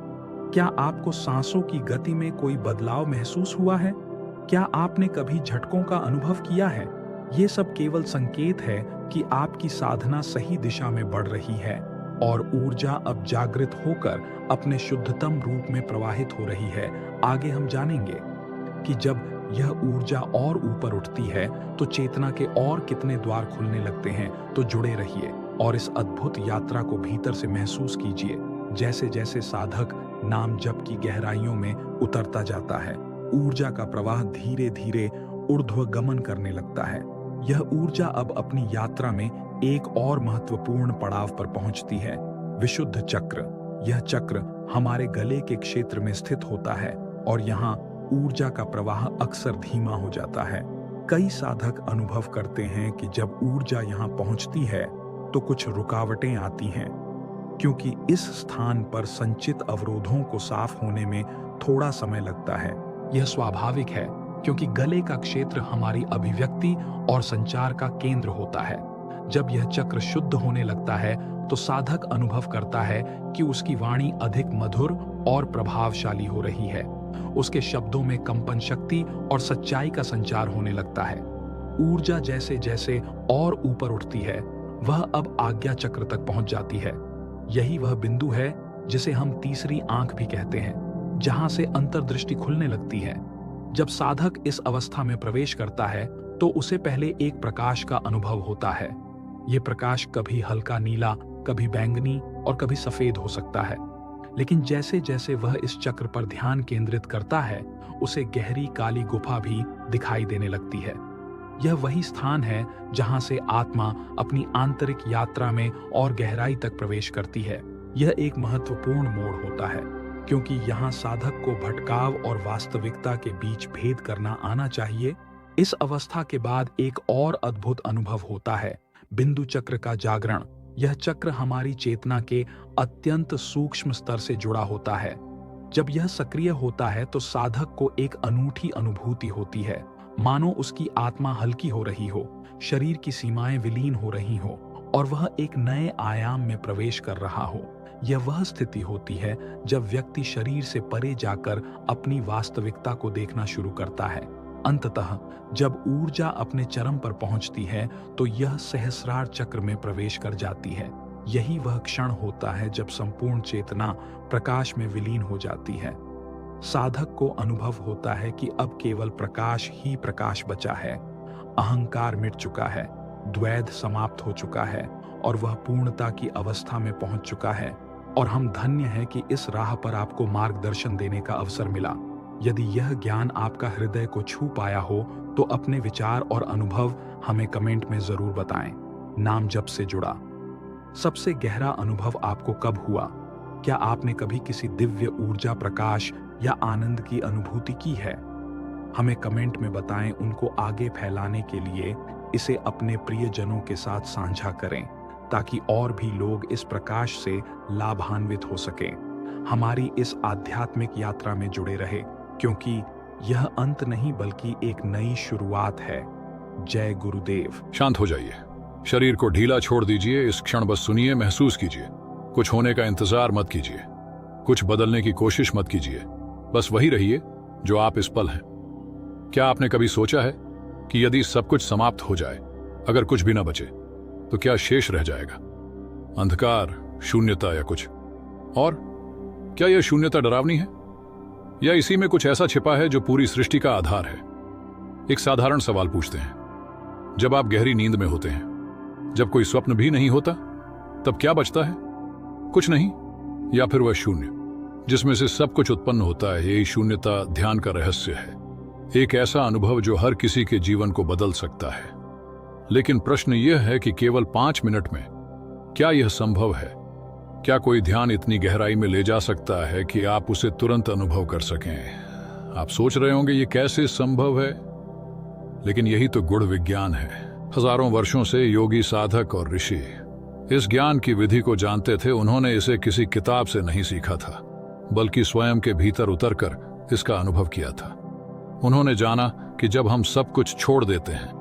क्या आपको सांसों की गति में कोई बदलाव महसूस हुआ है? क्या आपने कभी झटकों का अनुभव किया है? ये सब केवल संकेत है कि आपकी साधना सही दिशा में बढ़ रही है और ऊर्जा अब जागृत होकर अपने शुद्धतम रूप में प्रवाहित हो रही है। आगे हम जानेंगे कि जब यह ऊर्जा और ऊपर उठती है तो चेतना के और कितने द्वार खुलने लगते हैं। तो जुड़े रहिए और इस अद्भुत यात्रा को भीतर से महसूस कीजिए। जैसे जैसे साधक नाम जप की गहराइयों में उतरता जाता है, ऊर्जा का प्रवाह धीरे धीरे ऊर्ध्वगमन करने लगता है। यह ऊर्जा अब अपनी यात्रा में एक और महत्वपूर्ण पड़ाव पर पहुंचती है, विशुद्ध चक्र। यह चक्र हमारे गले के क्षेत्र में स्थित होता है और यहाँ ऊर्जा का प्रवाह अक्सर धीमा हो जाता है। कई साधक अनुभव करते हैं कि जब ऊर्जा यहाँ पहुंचती है तो कुछ रुकावटें आती हैं, क्योंकि इस स्थान पर संचित अवरोधों को साफ होने में थोड़ा समय लगता है। यह स्वाभाविक है, क्योंकि गले का क्षेत्र हमारी अभिव्यक्ति और संचार का केंद्र होता है। जब यह चक्र शुद्ध होने लगता है तो साधक अनुभव करता है कि उसकी वाणी अधिक मधुर और प्रभावशाली हो रही है। उसके शब्दों में कंपन शक्ति और सच्चाई का संचार होने लगता है। ऊर्जा जैसे जैसे और ऊपर उठती है, वह अब आज्ञा चक्र तक पहुंच जाती है। यही वह बिंदु है जिसे हम तीसरी आंख भी कहते हैं, जहां से अंतर्दृष्टि खुलने लगती है। जब साधक इस अवस्था में प्रवेश करता है तो उसे पहले एक प्रकाश का अनुभव होता है। ये प्रकाश कभी हल्का नीला, कभी बैंगनी और कभी सफेद हो सकता है। लेकिन जैसे जैसे वह इस चक्र पर ध्यान केंद्रित करता है, उसे गहरी काली गुफा भी दिखाई देने लगती है। यह वही स्थान है जहां से आत्मा अपनी आंतरिक यात्रा में और गहराई तक प्रवेश करती है। यह एक महत्वपूर्ण मोड़ होता है, क्योंकि यहाँ साधक को भटकाव और वास्तविकता के बीच भेद करना आना चाहिए। इस अवस्था के बाद एक और अद्भुत अनुभव होता है, बिंदु चक्र का जागरण। यह चक्र हमारी चेतना के अत्यंत सूक्ष्म स्तर से जुड़ा होता है। जब यह सक्रिय होता है तो साधक को एक अनूठी अनुभूति होती है, मानो उसकी आत्मा हल्की हो रही हो, शरीर की सीमाएं विलीन हो रही हो और वह एक नए आयाम में प्रवेश कर रहा हो। यह वह स्थिति होती है जब व्यक्ति शरीर से परे जाकर अपनी वास्तविकता को देखना शुरू करता है। अंततः जब ऊर्जा अपने चरम पर पहुंचती है तो यह सहस्रार चक्र में प्रवेश कर जाती है। यही वह क्षण होता है जब संपूर्ण चेतना प्रकाश में विलीन हो जाती है। साधक को अनुभव होता है कि अब केवल प्रकाश ही प्रकाश बचा है। अहंकार मिट चुका है, द्वैध समाप्त हो चुका है और वह पूर्णता की अवस्था में पहुंच चुका है। और हम धन्य हैं कि इस राह पर आपको मार्गदर्शन देने का अवसर मिला। यदि यह ज्ञान आपका हृदय को छू पाया हो तो अपने विचार और अनुभव हमें कमेंट में जरूर बताएं। नाम जप से जुड़ा सबसे गहरा अनुभव आपको कब हुआ? क्या आपने कभी किसी दिव्य ऊर्जा, प्रकाश या आनंद की अनुभूति की है? हमें कमेंट में बताएं। उनको आगे फैलाने के लिए इसे अपने प्रियजनों के साथ साझा करें ताकि और भी लोग इस प्रकाश से लाभान्वित हो सकें। हमारी इस आध्यात्मिक यात्रा में जुड़े रहे, क्योंकि यह अंत नहीं बल्कि एक नई शुरुआत है। जय गुरुदेव। शांत हो जाइए, शरीर को ढीला छोड़ दीजिए। इस क्षण बस सुनिए, महसूस कीजिए। कुछ होने का इंतजार मत कीजिए, कुछ बदलने की कोशिश मत कीजिए। बस वही रहिए जो आप इस पल हैं। क्या आपने कभी सोचा है कि यदि सब कुछ समाप्त हो जाए, अगर कुछ भी ना बचे, तो क्या शेष रह जाएगा? अंधकार, शून्यता या कुछ और? क्या यह शून्यता डरावनी है या इसी में कुछ ऐसा छिपा है जो पूरी सृष्टि का आधार है? एक साधारण सवाल पूछते हैं। जब आप गहरी नींद में होते हैं, जब कोई स्वप्न भी नहीं होता, तब क्या बचता है? कुछ नहीं, या फिर वह शून्य जिसमें से सब कुछ उत्पन्न होता है। यही शून्यता ध्यान का रहस्य है, एक ऐसा अनुभव जो हर किसी के जीवन को बदल सकता है। लेकिन प्रश्न यह है कि केवल 5 मिनट में क्या यह संभव है? क्या कोई ध्यान इतनी गहराई में ले जा सकता है कि आप उसे तुरंत अनुभव कर सकें? आप सोच रहे होंगे ये कैसे संभव है, लेकिन यही तो गूढ़ विज्ञान है। हजारों वर्षों से योगी, साधक और ऋषि इस ज्ञान की विधि को जानते थे। उन्होंने इसे किसी किताब से नहीं सीखा था, बल्कि स्वयं के भीतर उतरकर इसका अनुभव किया था। उन्होंने जाना कि जब हम सब कुछ छोड़ देते हैं,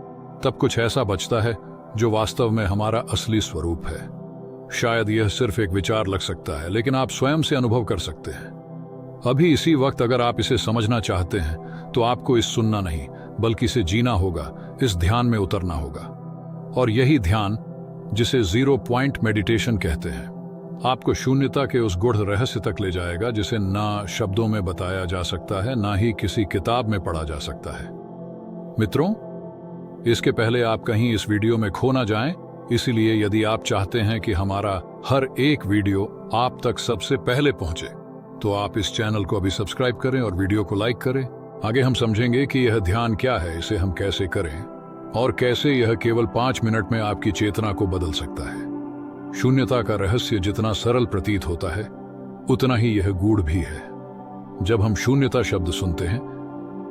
तब कुछ ऐसा बचता है जो वास्तव में हमारा असली स्वरूप है। शायद यह सिर्फ एक विचार लग सकता है, लेकिन आप स्वयं से अनुभव कर सकते हैं। अभी इसी वक्त अगर आप इसे समझना चाहते हैं तो आपको इस सुनना नहीं बल्कि इसे जीना होगा, इस ध्यान में उतरना होगा। और यही ध्यान, जिसे 0 पॉइंट मेडिटेशन कहते हैं, आपको शून्यता के उस गूढ़ रहस्य तक ले जाएगा जिसे ना शब्दों में बताया जा सकता है, ना ही किसी किताब में पढ़ा जा सकता है। मित्रों, इसके पहले आप कहीं इस वीडियो में खो ना जाएं, इसलिए यदि आप चाहते हैं कि हमारा हर एक वीडियो आप तक सबसे पहले पहुंचे, तो आप इस चैनल को अभी सब्सक्राइब करें और वीडियो को लाइक करें। आगे हम समझेंगे कि यह ध्यान क्या है, इसे हम कैसे करें और कैसे यह केवल 5 मिनट में आपकी चेतना को बदल सकता है। शून्यता का रहस्य जितना सरल प्रतीत होता है, उतना ही यह गूढ़ भी है। जब हम शून्यता शब्द सुनते हैं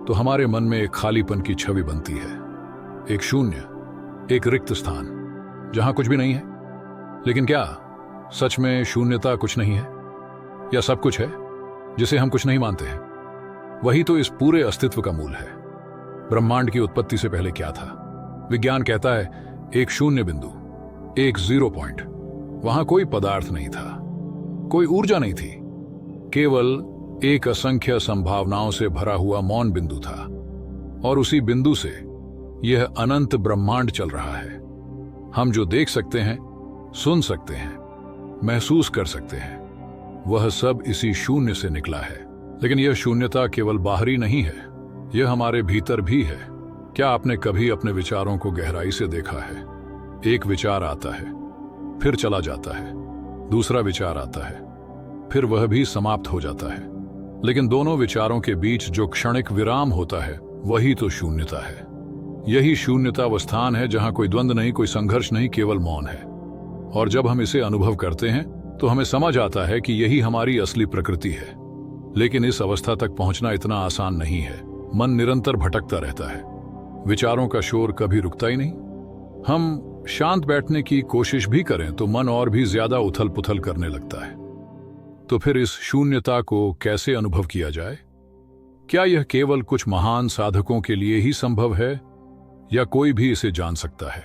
तो हमारे मन में एक खालीपन की छवि बनती है, एक शून्य, एक रिक्त स्थान जहां कुछ भी नहीं है। लेकिन क्या सच में शून्यता कुछ नहीं है, या सब कुछ है जिसे हम कुछ नहीं मानते हैं? वही तो इस पूरे अस्तित्व का मूल है। ब्रह्मांड की उत्पत्ति से पहले क्या था? विज्ञान कहता है एक शून्य बिंदु, एक 0 पॉइंट। वहां कोई पदार्थ नहीं था, कोई ऊर्जा नहीं थी, केवल एक असंख्य संभावनाओं से भरा हुआ मौन बिंदु था। और उसी बिंदु से यह अनंत ब्रह्मांड चल रहा है। हम जो देख सकते हैं, सुन सकते हैं, महसूस कर सकते हैं, वह सब इसी शून्य से निकला है। लेकिन यह शून्यता केवल बाहरी नहीं है, यह हमारे भीतर भी है। क्या आपने कभी अपने विचारों को गहराई से देखा है? एक विचार आता है, फिर चला जाता है, दूसरा विचार आता है, फिर वह भी समाप्त हो जाता है। लेकिन दोनों विचारों के बीच जो क्षणिक विराम होता है, वही तो शून्यता है। यही शून्यता वो स्थान है जहां कोई द्वंद्व नहीं, कोई संघर्ष नहीं, केवल मौन है। और जब हम इसे अनुभव करते हैं तो हमें समझ आता है कि यही हमारी असली प्रकृति है। लेकिन इस अवस्था तक पहुंचना इतना आसान नहीं है। मन निरंतर भटकता रहता है, विचारों का शोर कभी रुकता ही नहीं। हम शांत बैठने की कोशिश भी करें तो मन और भी ज्यादा उथल पुथल करने लगता है। तो फिर इस शून्यता को कैसे अनुभव किया जाए? क्या यह केवल कुछ महान साधकों के लिए ही संभव है या कोई भी इसे जान सकता है?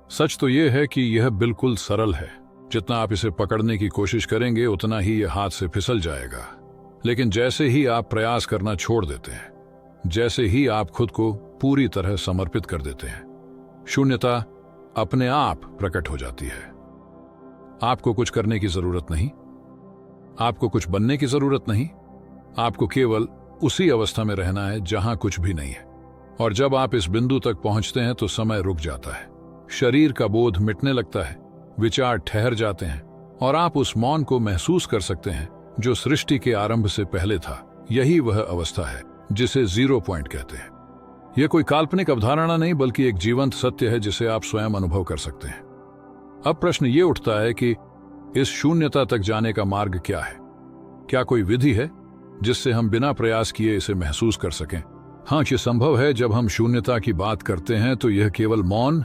सच तो यह है कि यह बिल्कुल सरल है। जितना आप इसे पकड़ने की कोशिश करेंगे उतना ही यह हाथ से फिसल जाएगा। लेकिन जैसे ही आप प्रयास करना छोड़ देते हैं, जैसे ही आप खुद को पूरी तरह समर्पित कर देते हैं, शून्यता अपने आप प्रकट हो जाती है। आपको कुछ करने की जरूरत नहीं, आपको कुछ बनने की जरूरत नहीं, आपको केवल उसी अवस्था में रहना है जहां कुछ भी नहीं है। और जब आप इस बिंदु तक पहुंचते हैं तो समय रुक जाता है, शरीर का बोध मिटने लगता है, विचार ठहर जाते हैं और आप उस मौन को महसूस कर सकते हैं जो सृष्टि के आरंभ से पहले था। यही वह अवस्था है जिसे 0 पॉइंट कहते हैं। यह कोई काल्पनिक अवधारणा नहीं बल्कि एक जीवंत सत्य है जिसे आप स्वयं अनुभव कर सकते हैं। अब प्रश्न ये उठता है कि इस शून्यता तक जाने का मार्ग क्या है? क्या कोई विधि है जिससे हम बिना प्रयास किए इसे महसूस कर सकें? हाँ, ये संभव है। जब हम शून्यता की बात करते हैं तो यह केवल मौन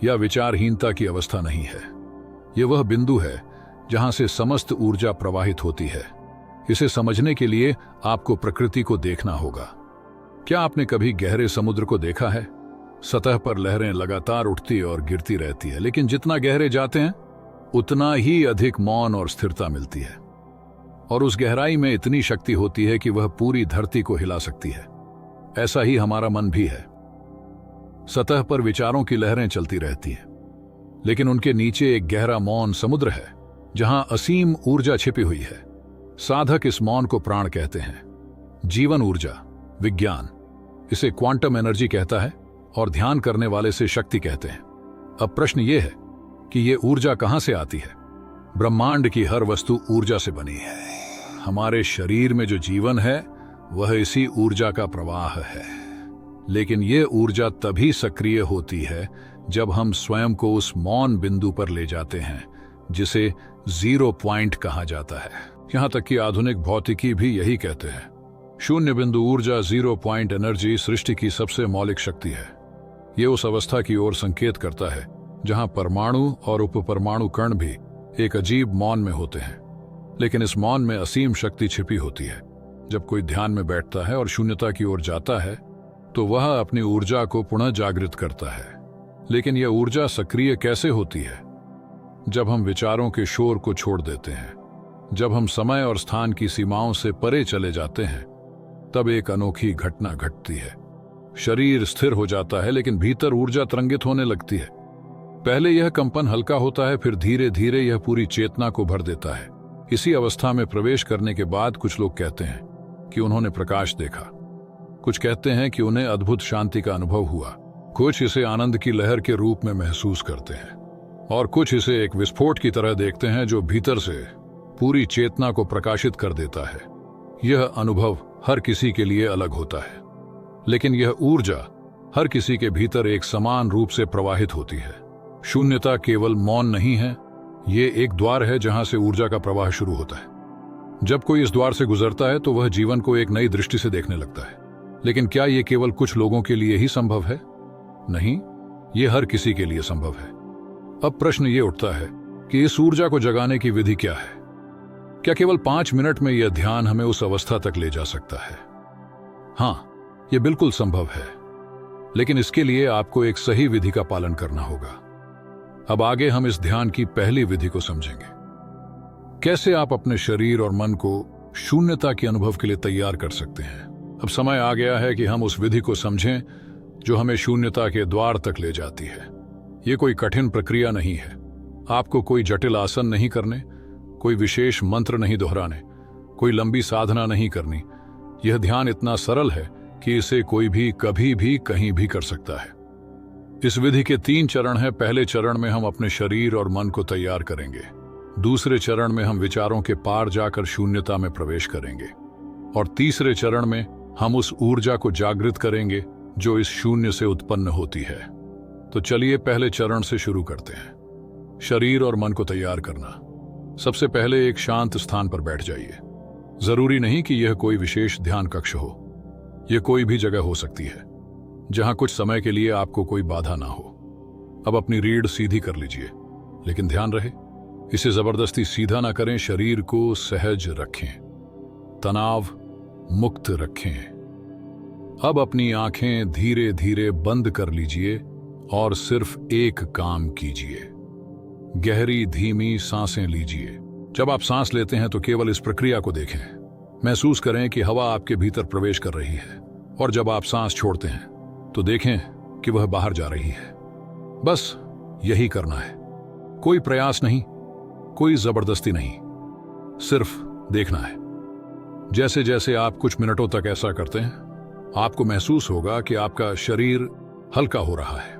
या विचारहीनता की अवस्था नहीं है। यह वह बिंदु है जहां से समस्त ऊर्जा प्रवाहित होती है। इसे समझने के लिए आपको प्रकृति को देखना होगा। क्या आपने कभी गहरे समुद्र को देखा है? सतह पर लहरें लगातार उठती और गिरती रहती है, लेकिन जितना गहरे जाते हैं उतना ही अधिक मौन और स्थिरता मिलती है। और उस गहराई में इतनी शक्ति होती है कि वह पूरी धरती को हिला सकती है। ऐसा ही हमारा मन भी है। सतह पर विचारों की लहरें चलती रहती हैं, लेकिन उनके नीचे एक गहरा मौन समुद्र है जहां असीम ऊर्जा छिपी हुई है। साधक इस मौन को प्राण कहते हैं, जीवन ऊर्जा। विज्ञान इसे क्वांटम एनर्जी कहता है और ध्यान करने वाले से शक्ति कहते हैं। अब प्रश्न यह है कि यह ऊर्जा कहां से आती है? ब्रह्मांड की हर वस्तु ऊर्जा से बनी है। हमारे शरीर में जो जीवन है वह इसी ऊर्जा का प्रवाह है। लेकिन यह ऊर्जा तभी सक्रिय होती है जब हम स्वयं को उस मौन बिंदु पर ले जाते हैं जिसे 0 पॉइंट कहा जाता है। यहां तक कि आधुनिक भौतिकी भी यही कहते हैं। शून्य बिंदु ऊर्जा, 0 पॉइंट एनर्जी सृष्टि की सबसे मौलिक शक्ति है। यह उस अवस्था की ओर संकेत करता है जहां परमाणु और उपपरमाणु कण भी एक अजीब मौन में होते हैं। लेकिन इस मौन में असीम शक्ति छिपी होती है। जब कोई ध्यान में बैठता है और शून्यता की ओर जाता है तो वह अपनी ऊर्जा को पुनः जागृत करता है। लेकिन यह ऊर्जा सक्रिय कैसे होती है? जब हम विचारों के शोर को छोड़ देते हैं, जब हम समय और स्थान की सीमाओं से परे चले जाते हैं, तब एक अनोखी घटना घटती है। शरीर स्थिर हो जाता है, लेकिन भीतर ऊर्जा तरंगित होने लगती है। पहले यह कंपन हल्का होता है, फिर धीरे धीरे यह पूरी चेतना को भर देता है। इसी अवस्था में प्रवेश करने के बाद कुछ लोग कहते हैं कि उन्होंने प्रकाश देखा, कुछ कहते हैं कि उन्हें अद्भुत शांति का अनुभव हुआ, कुछ इसे आनंद की लहर के रूप में महसूस करते हैं और कुछ इसे एक विस्फोट की तरह देखते हैं जो भीतर से पूरी चेतना को प्रकाशित कर देता है। यह अनुभव हर किसी के लिए अलग होता है, लेकिन यह ऊर्जा हर किसी के भीतर एक समान रूप से प्रवाहित होती है। शून्यता केवल मौन नहीं है, ये एक द्वार है जहां से ऊर्जा का प्रवाह शुरू होता है। जब कोई इस द्वार से गुजरता है तो वह जीवन को एक नई दृष्टि से देखने लगता है। लेकिन क्या यह केवल कुछ लोगों के लिए ही संभव है? नहीं, यह हर किसी के लिए संभव है। अब प्रश्न यह उठता है कि इस ऊर्जा को जगाने की विधि क्या है? क्या केवल 5 मिनट में यह ध्यान हमें उस अवस्था तक ले जा सकता है? हाँ, यह बिल्कुल संभव है, लेकिन इसके लिए आपको एक सही विधि का पालन करना होगा। अब आगे हम इस ध्यान की पहली विधि को समझेंगे। कैसे आप अपने शरीर और मन को शून्यता के अनुभव के लिए तैयार कर सकते हैं। अब समय आ गया है कि हम उस विधि को समझें जो हमें शून्यता के द्वार तक ले जाती है। यह कोई कठिन प्रक्रिया नहीं है। आपको कोई जटिल आसन नहीं करने, कोई विशेष मंत्र नहीं दोहराने, कोई लंबी साधना नहीं करनी। यह ध्यान इतना सरल है कि इसे कोई भी कभी भी कहीं भी कर सकता है। इस विधि के 3 चरण हैं। पहले चरण में हम अपने शरीर और मन को तैयार करेंगे। दूसरे चरण में हम विचारों के पार जाकर शून्यता में प्रवेश करेंगे और तीसरे चरण में हम उस ऊर्जा को जागृत करेंगे जो इस शून्य से उत्पन्न होती है। तो चलिए पहले चरण से शुरू करते हैं, शरीर और मन को तैयार करना। सबसे पहले एक शांत स्थान पर बैठ जाइए। जरूरी नहीं कि यह कोई विशेष ध्यान कक्ष हो, यह कोई भी जगह हो सकती है जहां कुछ समय के लिए आपको कोई बाधा ना हो। अब अपनी रीढ़ सीधी कर लीजिए, लेकिन ध्यान रहे इसे जबरदस्ती सीधा ना करें। शरीर को सहज रखें, तनाव मुक्त रखें। अब अपनी आंखें धीरे धीरे बंद कर लीजिए और सिर्फ एक काम कीजिए, गहरी धीमी सांसें लीजिए। जब आप सांस लेते हैं तो केवल इस प्रक्रिया को देखें, महसूस करें कि हवा आपके भीतर प्रवेश कर रही है, और जब आप सांस छोड़ते हैं तो देखें कि वह बाहर जा रही है। बस यही करना है, कोई प्रयास नहीं, कोई जबरदस्ती नहीं, सिर्फ देखना है। जैसे जैसे आप कुछ मिनटों तक ऐसा करते हैं, आपको महसूस होगा कि आपका शरीर हल्का हो रहा है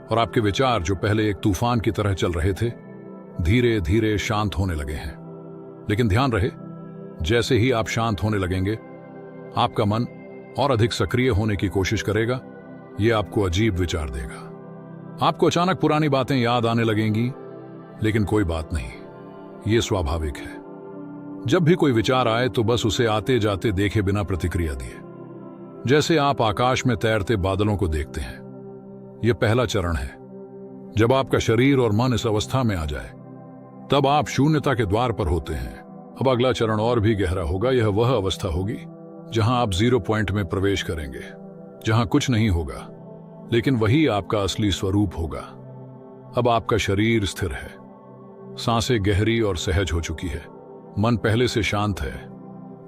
और आपके विचार जो पहले एक तूफान की तरह चल रहे थे, धीरे धीरे शांत होने लगे हैं। लेकिन ध्यान रहे, जैसे ही आप शांत होने लगेंगे, आपका मन और अधिक सक्रिय होने की कोशिश करेगा। यह आपको अजीब विचार देगा। आपको अचानक पुरानी बातें याद आने लगेंगी, लेकिन कोई बात नहीं, यह स्वाभाविक है। जब भी कोई विचार आए तो बस उसे आते जाते देखे बिना प्रतिक्रिया दिए, जैसे आप आकाश में तैरते बादलों को देखते हैं। यह पहला चरण है। जब आपका शरीर और मन इस अवस्था में आ जाए, तब आप शून्यता के द्वार पर होते हैं। अब अगला चरण और भी गहरा होगा। यह वह अवस्था होगी जहां आप 0 पॉइंट में प्रवेश करेंगे, जहां कुछ नहीं होगा, लेकिन वही आपका असली स्वरूप होगा। अब आपका शरीर स्थिर है, सांसें गहरी और सहज हो चुकी है, मन पहले से शांत है,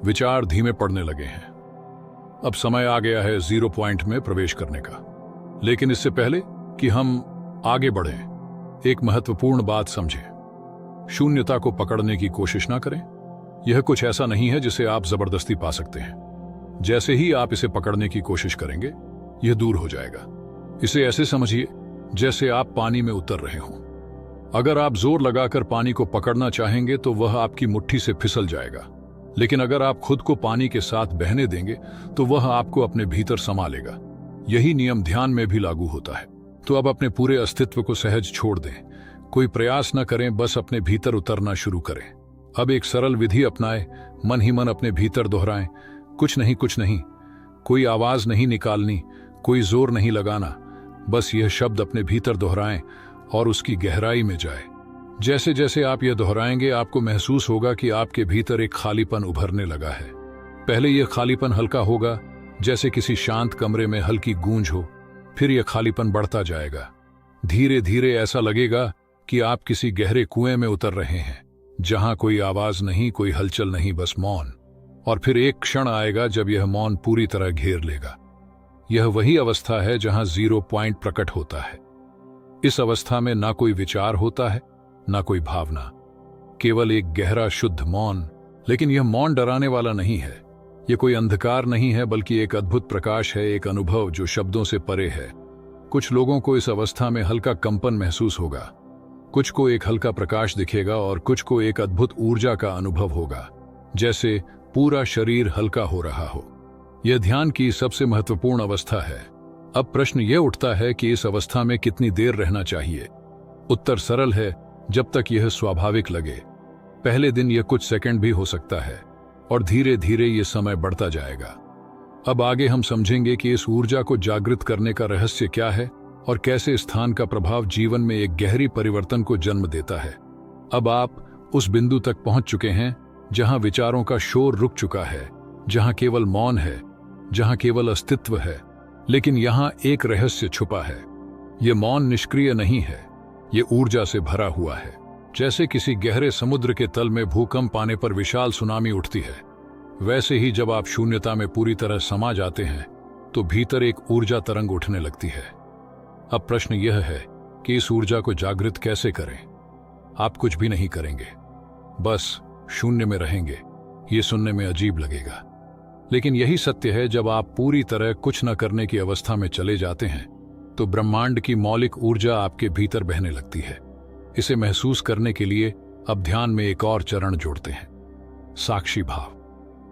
विचार धीमे पड़ने लगे हैं। अब समय आ गया है 0 पॉइंट में प्रवेश करने का। लेकिन इससे पहले कि हम आगे बढ़ें, एक महत्वपूर्ण बात समझें। शून्यता को पकड़ने की कोशिश ना करें। यह कुछ ऐसा नहीं है जिसे आप जबरदस्ती पा सकते हैं। जैसे ही आप इसे पकड़ने की कोशिश करेंगे, यह दूर हो जाएगा। इसे ऐसे समझिए जैसे आप पानी में उतर रहे हों। अगर आप जोर लगाकर पानी को पकड़ना चाहेंगे तो वह आपकी मुट्ठी से फिसल जाएगा, लेकिन अगर आप खुद को पानी के साथ बहने देंगे तो वह आपको अपने भीतर समा लेगा। यही नियम ध्यान में भी लागू होता है। तो अब अपने पूरे अस्तित्व को सहज छोड़ दें, कोई प्रयास न करें, बस अपने भीतर उतरना शुरू करें। अब एक सरल विधि अपनाएं, मन ही मन अपने भीतर दोहराएं, कुछ नहीं, कुछ नहीं। कोई आवाज नहीं निकालनी, कोई जोर नहीं लगाना, बस यह शब्द अपने भीतर दोहराएं और उसकी गहराई में जाए। जैसे जैसे आप यह दोहराएंगे, आपको महसूस होगा कि आपके भीतर एक खालीपन उभरने लगा है। पहले यह खालीपन हल्का होगा, जैसे किसी शांत कमरे में हल्की गूंज हो। फिर यह खालीपन बढ़ता जाएगा। धीरे धीरे ऐसा लगेगा कि आप किसी गहरे कुएं में उतर रहे हैं, जहां कोई आवाज नहीं, कोई हलचल नहीं, बस मौन। और फिर एक क्षण आएगा जब यह मौन पूरी तरह घेर लेगा। यह वही अवस्था है जहां 0 पॉइंट प्रकट होता है। इस अवस्था में ना कोई विचार होता है, ना कोई भावना, केवल एक गहरा शुद्ध मौन। लेकिन यह मौन डराने वाला नहीं है। यह कोई अंधकार नहीं है, बल्कि एक अद्भुत प्रकाश है, एक अनुभव जो शब्दों से परे है। कुछ लोगों को इस अवस्था में हल्का कंपन महसूस होगा, कुछ को एक हल्का प्रकाश दिखेगा और कुछ को एक अद्भुत ऊर्जा का अनुभव होगा, जैसे पूरा शरीर हल्का हो रहा हो। यह ध्यान की सबसे महत्वपूर्ण अवस्था है। अब प्रश्न यह उठता है कि इस अवस्था में कितनी देर रहना चाहिए। उत्तर सरल है, जब तक यह स्वाभाविक लगे। पहले दिन यह कुछ सेकंड भी हो सकता है और धीरे धीरे यह समय बढ़ता जाएगा। अब आगे हम समझेंगे कि इस ऊर्जा को जागृत करने का रहस्य क्या है और कैसे स्थान का प्रभाव जीवन में एक गहरी परिवर्तन को जन्म देता है। अब आप उस बिंदु तक पहुंच चुके हैं जहां विचारों का शोर रुक चुका है, जहां केवल मौन है, जहां केवल अस्तित्व है। लेकिन यहां एक रहस्य छुपा है। यह मौन निष्क्रिय नहीं है, यह ऊर्जा से भरा हुआ है। जैसे किसी गहरे समुद्र के तल में भूकंप आने पर विशाल सुनामी उठती है, वैसे ही जब आप शून्यता में पूरी तरह समा जाते हैं तो भीतर एक ऊर्जा तरंग उठने लगती है। अब प्रश्न यह है कि इस ऊर्जा को जागृत कैसे करें। आप कुछ भी नहीं करेंगे, बस शून्य में रहेंगे। ये सुनने में अजीब लगेगा, लेकिन यही सत्य है। जब आप पूरी तरह कुछ न करने की अवस्था में चले जाते हैं तो ब्रह्मांड की मौलिक ऊर्जा आपके भीतर बहने लगती है। इसे महसूस करने के लिए अब ध्यान में एक और चरण जोड़ते हैं, साक्षी भाव।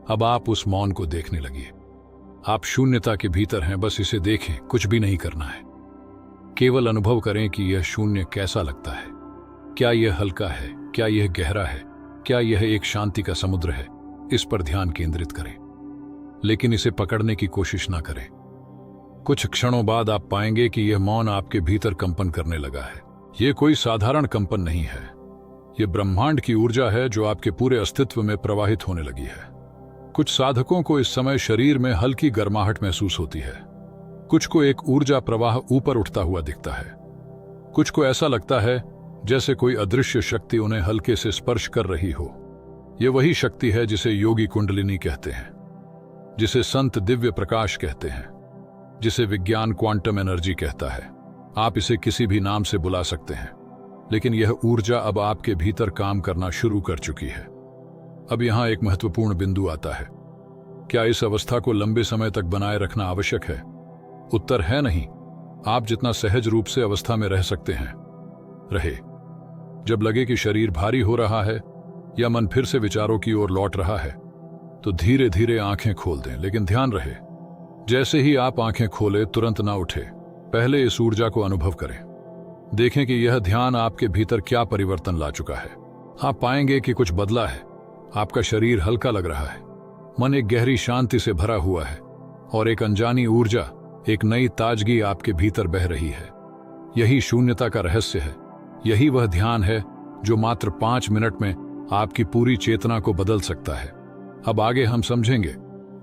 अब आप उस मौन को देखने लगिए। आप शून्यता के भीतर हैं, बस इसे देखें, कुछ भी नहीं करना है। केवल अनुभव करें कि यह शून्य कैसा लगता है। क्या यह हल्का है, क्या यह गहरा है, क्या यह एक शांति का समुद्र है। इस पर ध्यान केंद्रित करें, लेकिन इसे पकड़ने की कोशिश ना करें। कुछ क्षणों बाद आप पाएंगे कि यह मौन आपके भीतर कंपन करने लगा है। यह कोई साधारण कंपन नहीं है, यह ब्रह्मांड की ऊर्जा है जो आपके पूरे अस्तित्व में प्रवाहित होने लगी है। कुछ साधकों को इस समय शरीर में हल्की गर्माहट महसूस होती है, कुछ को एक ऊर्जा प्रवाह ऊपर उठता हुआ दिखता है, कुछ को ऐसा लगता है जैसे कोई अदृश्य शक्ति उन्हें हल्के से स्पर्श कर रही हो। यह वही शक्ति है जिसे योगी कुंडलिनी कहते हैं, जिसे संत दिव्य प्रकाश कहते हैं, जिसे विज्ञान क्वांटम एनर्जी कहता है। आप इसे किसी भी नाम से बुला सकते हैं, लेकिन यह ऊर्जा अब आपके भीतर काम करना शुरू कर चुकी है। अब यहां एक महत्वपूर्ण बिंदु आता है। क्या इस अवस्था को लंबे समय तक बनाए रखना आवश्यक है? उत्तर है नहीं। आप जितना सहज रूप से अवस्था में रह सकते हैं, रहे। जब लगे कि शरीर भारी हो रहा है या मन फिर से विचारों की ओर लौट रहा है, तो धीरे धीरे आंखें खोल दें, लेकिन ध्यान रहे, जैसे ही आप आंखें खोले तुरंत ना उठे। पहले इस ऊर्जा को अनुभव करें। देखें कि यह ध्यान आपके भीतर क्या परिवर्तन ला चुका है। आप पाएंगे कि कुछ बदला है। आपका शरीर हल्का लग रहा है, मन एक गहरी शांति से भरा हुआ है, और एक अनजानी ऊर्जा, एक नई ताजगी आपके भीतर बह रही है। यही शून्यता का रहस्य है। यही वह ध्यान है जो मात्र 5 मिनट में आपकी पूरी चेतना को बदल सकता है। अब आगे हम समझेंगे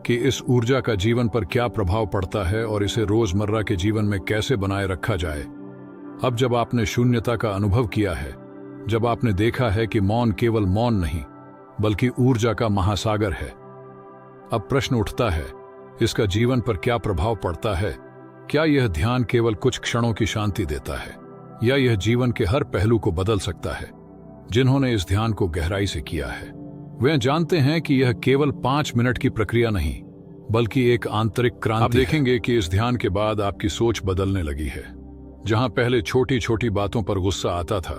कि इस ऊर्जा का जीवन पर क्या प्रभाव पड़ता है और इसे रोजमर्रा के जीवन में कैसे बनाए रखा जाए। अब जब आपने शून्यता का अनुभव किया है, जब आपने देखा है कि मौन केवल मौन नहीं बल्कि ऊर्जा का महासागर है, अब प्रश्न उठता है, इसका जीवन पर क्या प्रभाव पड़ता है? क्या यह ध्यान केवल कुछ क्षणों की शांति देता है, या यह जीवन के हर पहलू को बदल सकता है? जिन्होंने इस ध्यान को गहराई से किया है वे जानते हैं कि यह केवल 5 मिनट की प्रक्रिया नहीं बल्कि एक आंतरिक क्रांति। आप देखेंगे कि इस ध्यान के बाद आपकी सोच बदलने लगी है। जहां पहले छोटी छोटी बातों पर गुस्सा आता था,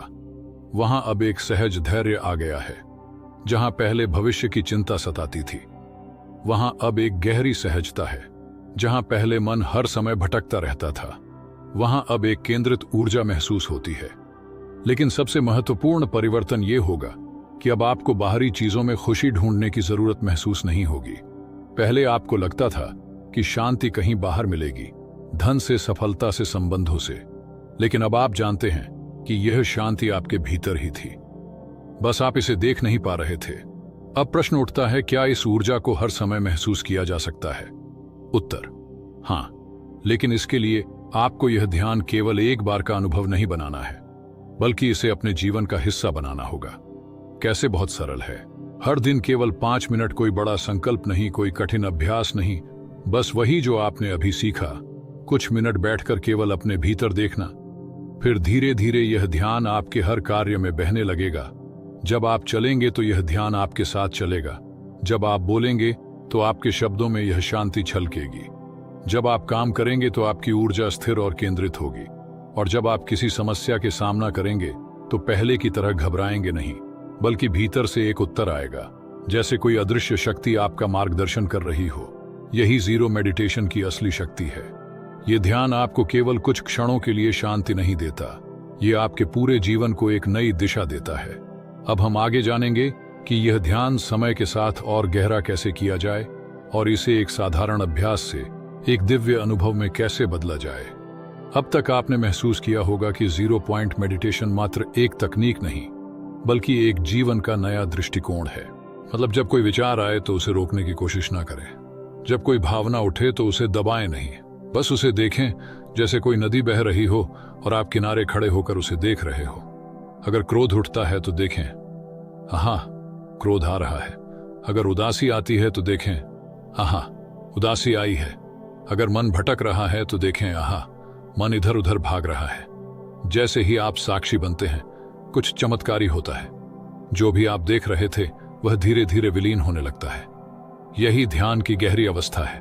वहां अब एक सहज धैर्य आ गया है। जहां पहले भविष्य की चिंता सताती थी, वहां अब एक गहरी सहजता है। जहां पहले मन हर समय भटकता रहता था, वहां अब एक केंद्रित ऊर्जा महसूस होती है। लेकिन सबसे महत्वपूर्ण परिवर्तन यह होगा कि अब आपको बाहरी चीजों में खुशी ढूंढने की जरूरत महसूस नहीं होगी। पहले आपको लगता था कि शांति कहीं बाहर मिलेगी, धन से, सफलता से, संबंधों से, लेकिन अब आप जानते हैं कि यह शांति आपके भीतर ही थी, बस आप इसे देख नहीं पा रहे थे। अब प्रश्न उठता है, क्या इस ऊर्जा को हर समय महसूस किया जा सकता है? उत्तर हां, लेकिन इसके लिए आपको यह ध्यान केवल एक बार का अनुभव नहीं बनाना है, बल्कि इसे अपने जीवन का हिस्सा बनाना होगा। कैसे? बहुत सरल है। हर दिन केवल 5 मिनट, कोई बड़ा संकल्प नहीं, कोई कठिन अभ्यास नहीं, बस वही जो आपने अभी सीखा। कुछ मिनट बैठकर केवल अपने भीतर देखना। फिर धीरे धीरे यह ध्यान आपके हर कार्य में बहने लगेगा। जब आप चलेंगे तो यह ध्यान आपके साथ चलेगा। जब आप बोलेंगे तो आपके शब्दों में यह शांति छलकेगी। जब आप काम करेंगे तो आपकी ऊर्जा स्थिर और केंद्रित होगी। और जब आप किसी समस्या के सामना करेंगे तो पहले की तरह घबराएंगे नहीं, बल्कि भीतर से एक उत्तर आएगा, जैसे कोई अदृश्य शक्ति आपका मार्गदर्शन कर रही हो। यही जीरो मेडिटेशन की असली शक्ति है। यह ध्यान आपको केवल कुछ क्षणों के लिए शांति नहीं देता, यह आपके पूरे जीवन को एक नई दिशा देता है। अब हम आगे जानेंगे कि यह ध्यान समय के साथ और गहरा कैसे किया जाए और इसे एक साधारण अभ्यास से एक दिव्य अनुभव में कैसे बदला जाए। अब तक आपने महसूस किया होगा कि 0 पॉइंट मेडिटेशन मात्र एक तकनीक नहीं बल्कि एक जीवन का नया दृष्टिकोण है। मतलब जब कोई विचार आए तो उसे रोकने की कोशिश ना करें। जब कोई भावना उठे तो उसे दबाएं नहीं, बस उसे देखें जैसे कोई नदी बह रही हो और आप किनारे खड़े होकर उसे देख रहे हो। अगर क्रोध उठता है तो देखें, हाँ, क्रोध आ रहा है। अगर उदासी आती है तो देखें, हाँ, उदासी आई है। अगर मन भटक रहा है तो देखें, हाँ, मन इधर उधर भाग रहा है। जैसे ही आप साक्षी बनते हैं, कुछ चमत्कारी होता है। जो भी आप देख रहे थे वह धीरे धीरे विलीन होने लगता है। यही ध्यान की गहरी अवस्था है।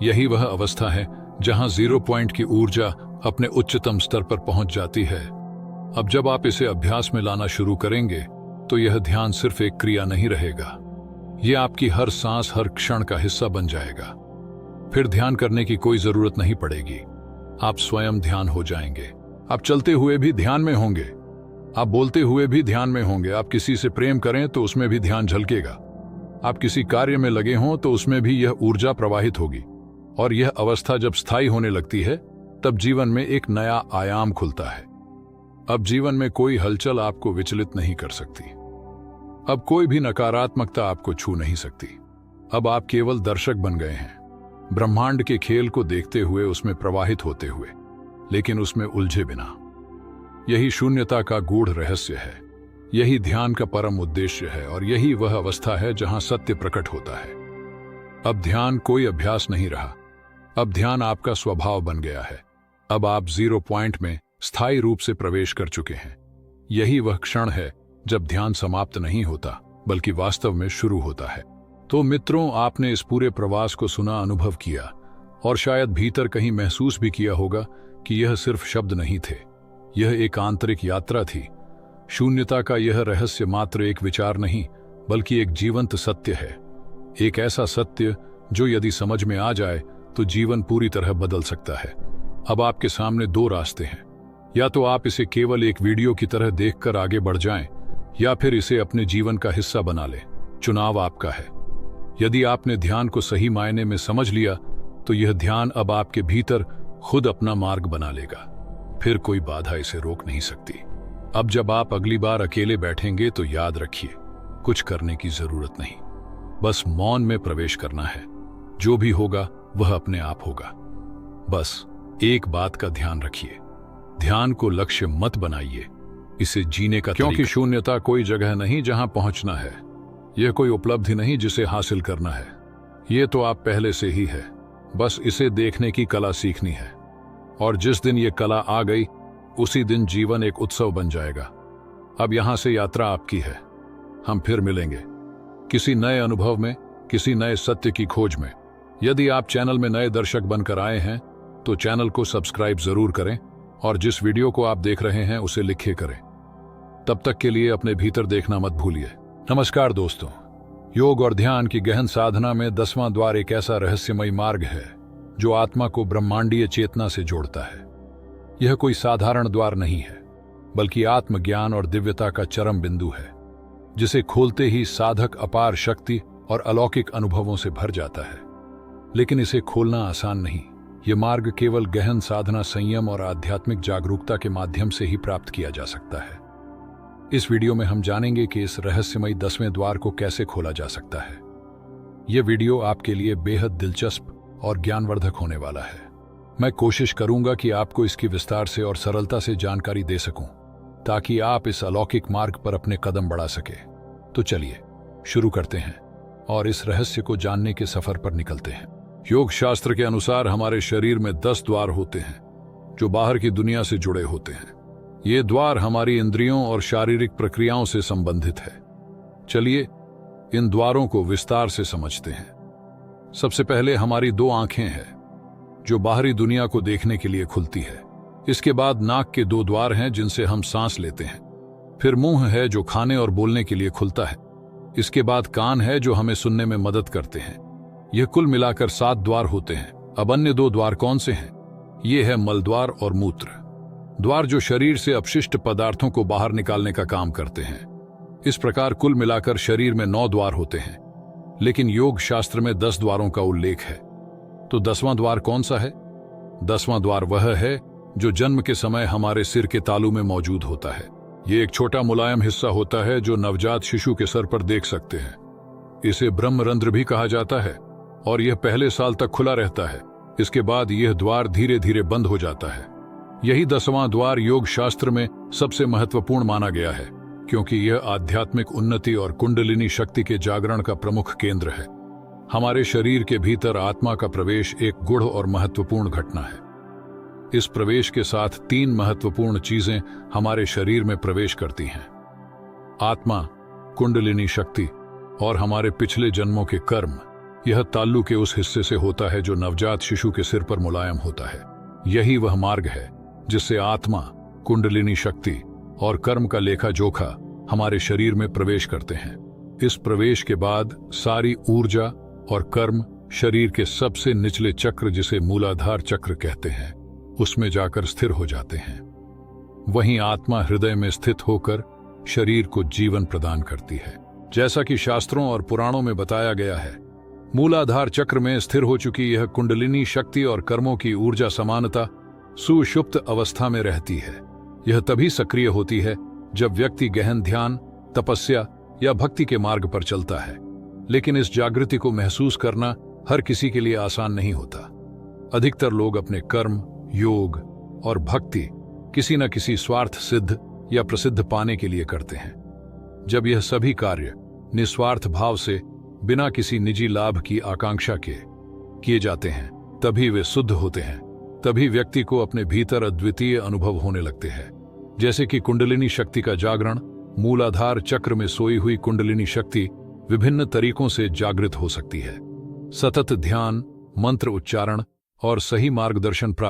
यही वह अवस्था है जहां 0 पॉइंट की ऊर्जा अपने उच्चतम स्तर पर पहुंच जाती है। अब जब आप इसे अभ्यास में लाना शुरू करेंगे तो यह ध्यान सिर्फ एक क्रिया नहीं रहेगा, यह आपकी हर सांस, हर क्षण का हिस्सा बन जाएगा। फिर ध्यान करने की कोई जरूरत नहीं पड़ेगी। आप स्वयं ध्यान हो जाएंगे। आप चलते हुए भी ध्यान में होंगे, आप बोलते हुए भी ध्यान में होंगे, आप किसी से प्रेम करें तो उसमें भी ध्यान झलकेगा, आप किसी कार्य में लगे हों तो उसमें भी यह ऊर्जा प्रवाहित होगी। और यह अवस्था जब स्थायी होने लगती है तब जीवन में एक नया आयाम खुलता है। अब जीवन में कोई हलचल आपको विचलित नहीं कर सकती। अब कोई भी नकारात्मकता आपको छू नहीं सकती। अब आप केवल दर्शक बन गए हैं, ब्रह्मांड के खेल को देखते हुए, उसमें प्रवाहित होते हुए, लेकिन उसमें उलझे बिना। यही शून्यता का गूढ़ रहस्य है, यही ध्यान का परम उद्देश्य है, और यही वह अवस्था है जहां सत्य प्रकट होता है। अब ध्यान कोई अभ्यास नहीं रहा, अब ध्यान आपका स्वभाव बन गया है। अब आप 0 पॉइंट में स्थायी रूप से प्रवेश कर चुके हैं। यही वह क्षण है जब ध्यान समाप्त नहीं होता बल्कि वास्तव में शुरू होता है। तो मित्रों, आपने इस पूरे प्रवास को सुना, अनुभव किया, और शायद भीतर कहीं महसूस भी किया होगा कि यह सिर्फ शब्द नहीं थे, यह एक आंतरिक यात्रा थी। शून्यता का यह रहस्य मात्र एक विचार नहीं बल्कि एक जीवंत सत्य है। एक ऐसा सत्य जो यदि समझ में आ जाए तो जीवन पूरी तरह बदल सकता है। अब आपके सामने 2 रास्ते हैं, या तो आप इसे केवल एक वीडियो की तरह देखकर आगे बढ़ जाएं, या फिर इसे अपने जीवन का हिस्सा बना लें। चुनाव आपका है। यदि आपने ध्यान को सही मायने में समझ लिया तो यह ध्यान अब आपके भीतर खुद अपना मार्ग बना लेगा। फिर कोई बाधा इसे रोक नहीं सकती। अब जब आप अगली बार अकेले बैठेंगे तो याद रखिए, कुछ करने की जरूरत नहीं, बस मौन में प्रवेश करना है। जो भी होगा वह अपने आप होगा। बस एक बात का ध्यान रखिए, ध्यान को लक्ष्य मत बनाइए, इसे जीने का क्योंकि शून्यता कोई जगह नहीं जहां पहुंचना है, यह कोई उपलब्धि नहीं जिसे हासिल करना है। यह तो आप पहले से ही है, बस इसे देखने की कला सीखनी है। और जिस दिन यह कला आ गई उसी दिन जीवन एक उत्सव बन जाएगा। अब यहां से यात्रा आपकी है। हम फिर मिलेंगे किसी नए अनुभव में, किसी नए सत्य की खोज में। यदि आप चैनल में नए दर्शक बनकर आए हैं तो चैनल को सब्सक्राइब जरूर करें, और जिस वीडियो को आप देख रहे हैं उसे लिखे करें। तब तक के लिए अपने भीतर देखना मत भूलिए। नमस्कार दोस्तों, योग और ध्यान की गहन साधना में 10वां द्वार एक ऐसा रहस्यमयी मार्ग है जो आत्मा को ब्रह्मांडीय चेतना से जोड़ता है। यह कोई साधारण द्वार नहीं है बल्कि आत्मज्ञान और दिव्यता का चरम बिंदु है, जिसे खोलते ही साधक अपार शक्ति और अलौकिक अनुभवों से भर जाता है। लेकिन इसे खोलना आसान नहीं। यह मार्ग केवल गहन साधना, संयम और आध्यात्मिक जागरूकता के माध्यम से ही प्राप्त किया जा सकता है। इस वीडियो में हम जानेंगे कि इस रहस्यमयी 10वें द्वार को कैसे खोला जा सकता है। यह वीडियो आपके लिए बेहद दिलचस्प और ज्ञानवर्धक होने वाला है। मैं कोशिश करूंगा कि आपको इसकी विस्तार से और सरलता से जानकारी दे सकूं, ताकि आप इस अलौकिक मार्ग पर अपने कदम बढ़ा सके। तो चलिए शुरू करते हैं और इस रहस्य को जानने के सफर पर निकलते हैं। योग शास्त्र के अनुसार हमारे शरीर में 10 द्वार होते हैं जो बाहर की दुनिया से जुड़े होते हैं। ये द्वार हमारी इंद्रियों और शारीरिक प्रक्रियाओं से संबंधित है। चलिए इन द्वारों को विस्तार से समझते हैं। सबसे पहले हमारी 2 आंखें हैं जो बाहरी दुनिया को देखने के लिए खुलती है। इसके बाद नाक के 2 द्वार हैं जिनसे हम सांस लेते हैं। फिर मुंह है जो खाने और बोलने के लिए खुलता है। इसके बाद कान है जो हमें सुनने में मदद करते हैं। यह कुल मिलाकर 7 द्वार होते हैं। अब अन्य 2 द्वार कौन से हैं? ये है मल द्वार और मूत्र द्वार, जो शरीर से अपशिष्ट पदार्थों को बाहर निकालने का काम करते हैं। इस प्रकार कुल मिलाकर शरीर में 9 द्वार होते हैं, लेकिन योग शास्त्र में 10 द्वारों का उल्लेख है। तो 10वां द्वार कौन सा है? 10वां द्वार वह है जो जन्म के समय हमारे सिर के तालू में मौजूद होता है। ये एक छोटा मुलायम हिस्सा होता है जो नवजात शिशु के सर पर देख सकते हैं। इसे ब्रह्मरंध्र भी कहा जाता है और यह पहले साल तक खुला रहता है। इसके बाद यह द्वार धीरे धीरे बंद हो जाता है। यही 10वां द्वार योग शास्त्र में सबसे महत्वपूर्ण माना गया है, क्योंकि यह आध्यात्मिक उन्नति और कुंडलिनी शक्ति के जागरण का प्रमुख केंद्र है। हमारे शरीर के भीतर आत्मा का प्रवेश एक गूढ़ और महत्वपूर्ण घटना है। इस प्रवेश के साथ 3 महत्वपूर्ण चीजें हमारे शरीर में प्रवेश करती हैं: आत्मा, कुंडलिनी शक्ति और हमारे पिछले जन्मों के कर्म। यह ताल्लु के उस हिस्से से होता है जो नवजात शिशु के सिर पर मुलायम होता है। यही वह मार्ग है जिससे आत्मा, कुंडलिनी शक्ति और कर्म का लेखा जोखा हमारे शरीर में प्रवेश करते हैं। इस प्रवेश के बाद सारी ऊर्जा और कर्म शरीर के सबसे निचले चक्र, जिसे मूलाधार चक्र कहते हैं, उसमें जाकर स्थिर हो जाते हैं। वहीं आत्मा हृदय में स्थित होकर शरीर को जीवन प्रदान करती है। जैसा कि शास्त्रों और पुराणों में बताया गया है, मूलाधार चक्र में स्थिर हो चुकी यह कुंडलिनी शक्ति और कर्मों की ऊर्जा समानता सुषुप्त अवस्था में रहती है। यह तभी सक्रिय होती है जब व्यक्ति गहन ध्यान, तपस्या या भक्ति के मार्ग पर चलता है। लेकिन इस जागृति को महसूस करना हर किसी के लिए आसान नहीं होता। अधिकतर लोग अपने कर्म, योग और भक्ति किसी न किसी स्वार्थ सिद्ध या प्रसिद्ध पाने के लिए करते हैं। जब यह सभी कार्य निस्वार्थ भाव से, बिना किसी निजी लाभ की आकांक्षा के किए जाते हैं, तभी वे शुद्ध होते हैं। तभी व्यक्ति को अपने भीतर अद्वितीय अनुभव होने लगते हैं। जैसे कि कुंडलिनी शक्ति का जागरण, मूलाधार चक्र में सोई हुई कुंडलिनी शक्ति विभिन्न तरीकों से जागृत हो सकती है। सतत ध्यान, मंत्र उच्चारण और सही मार्गदर्शन प्राप्त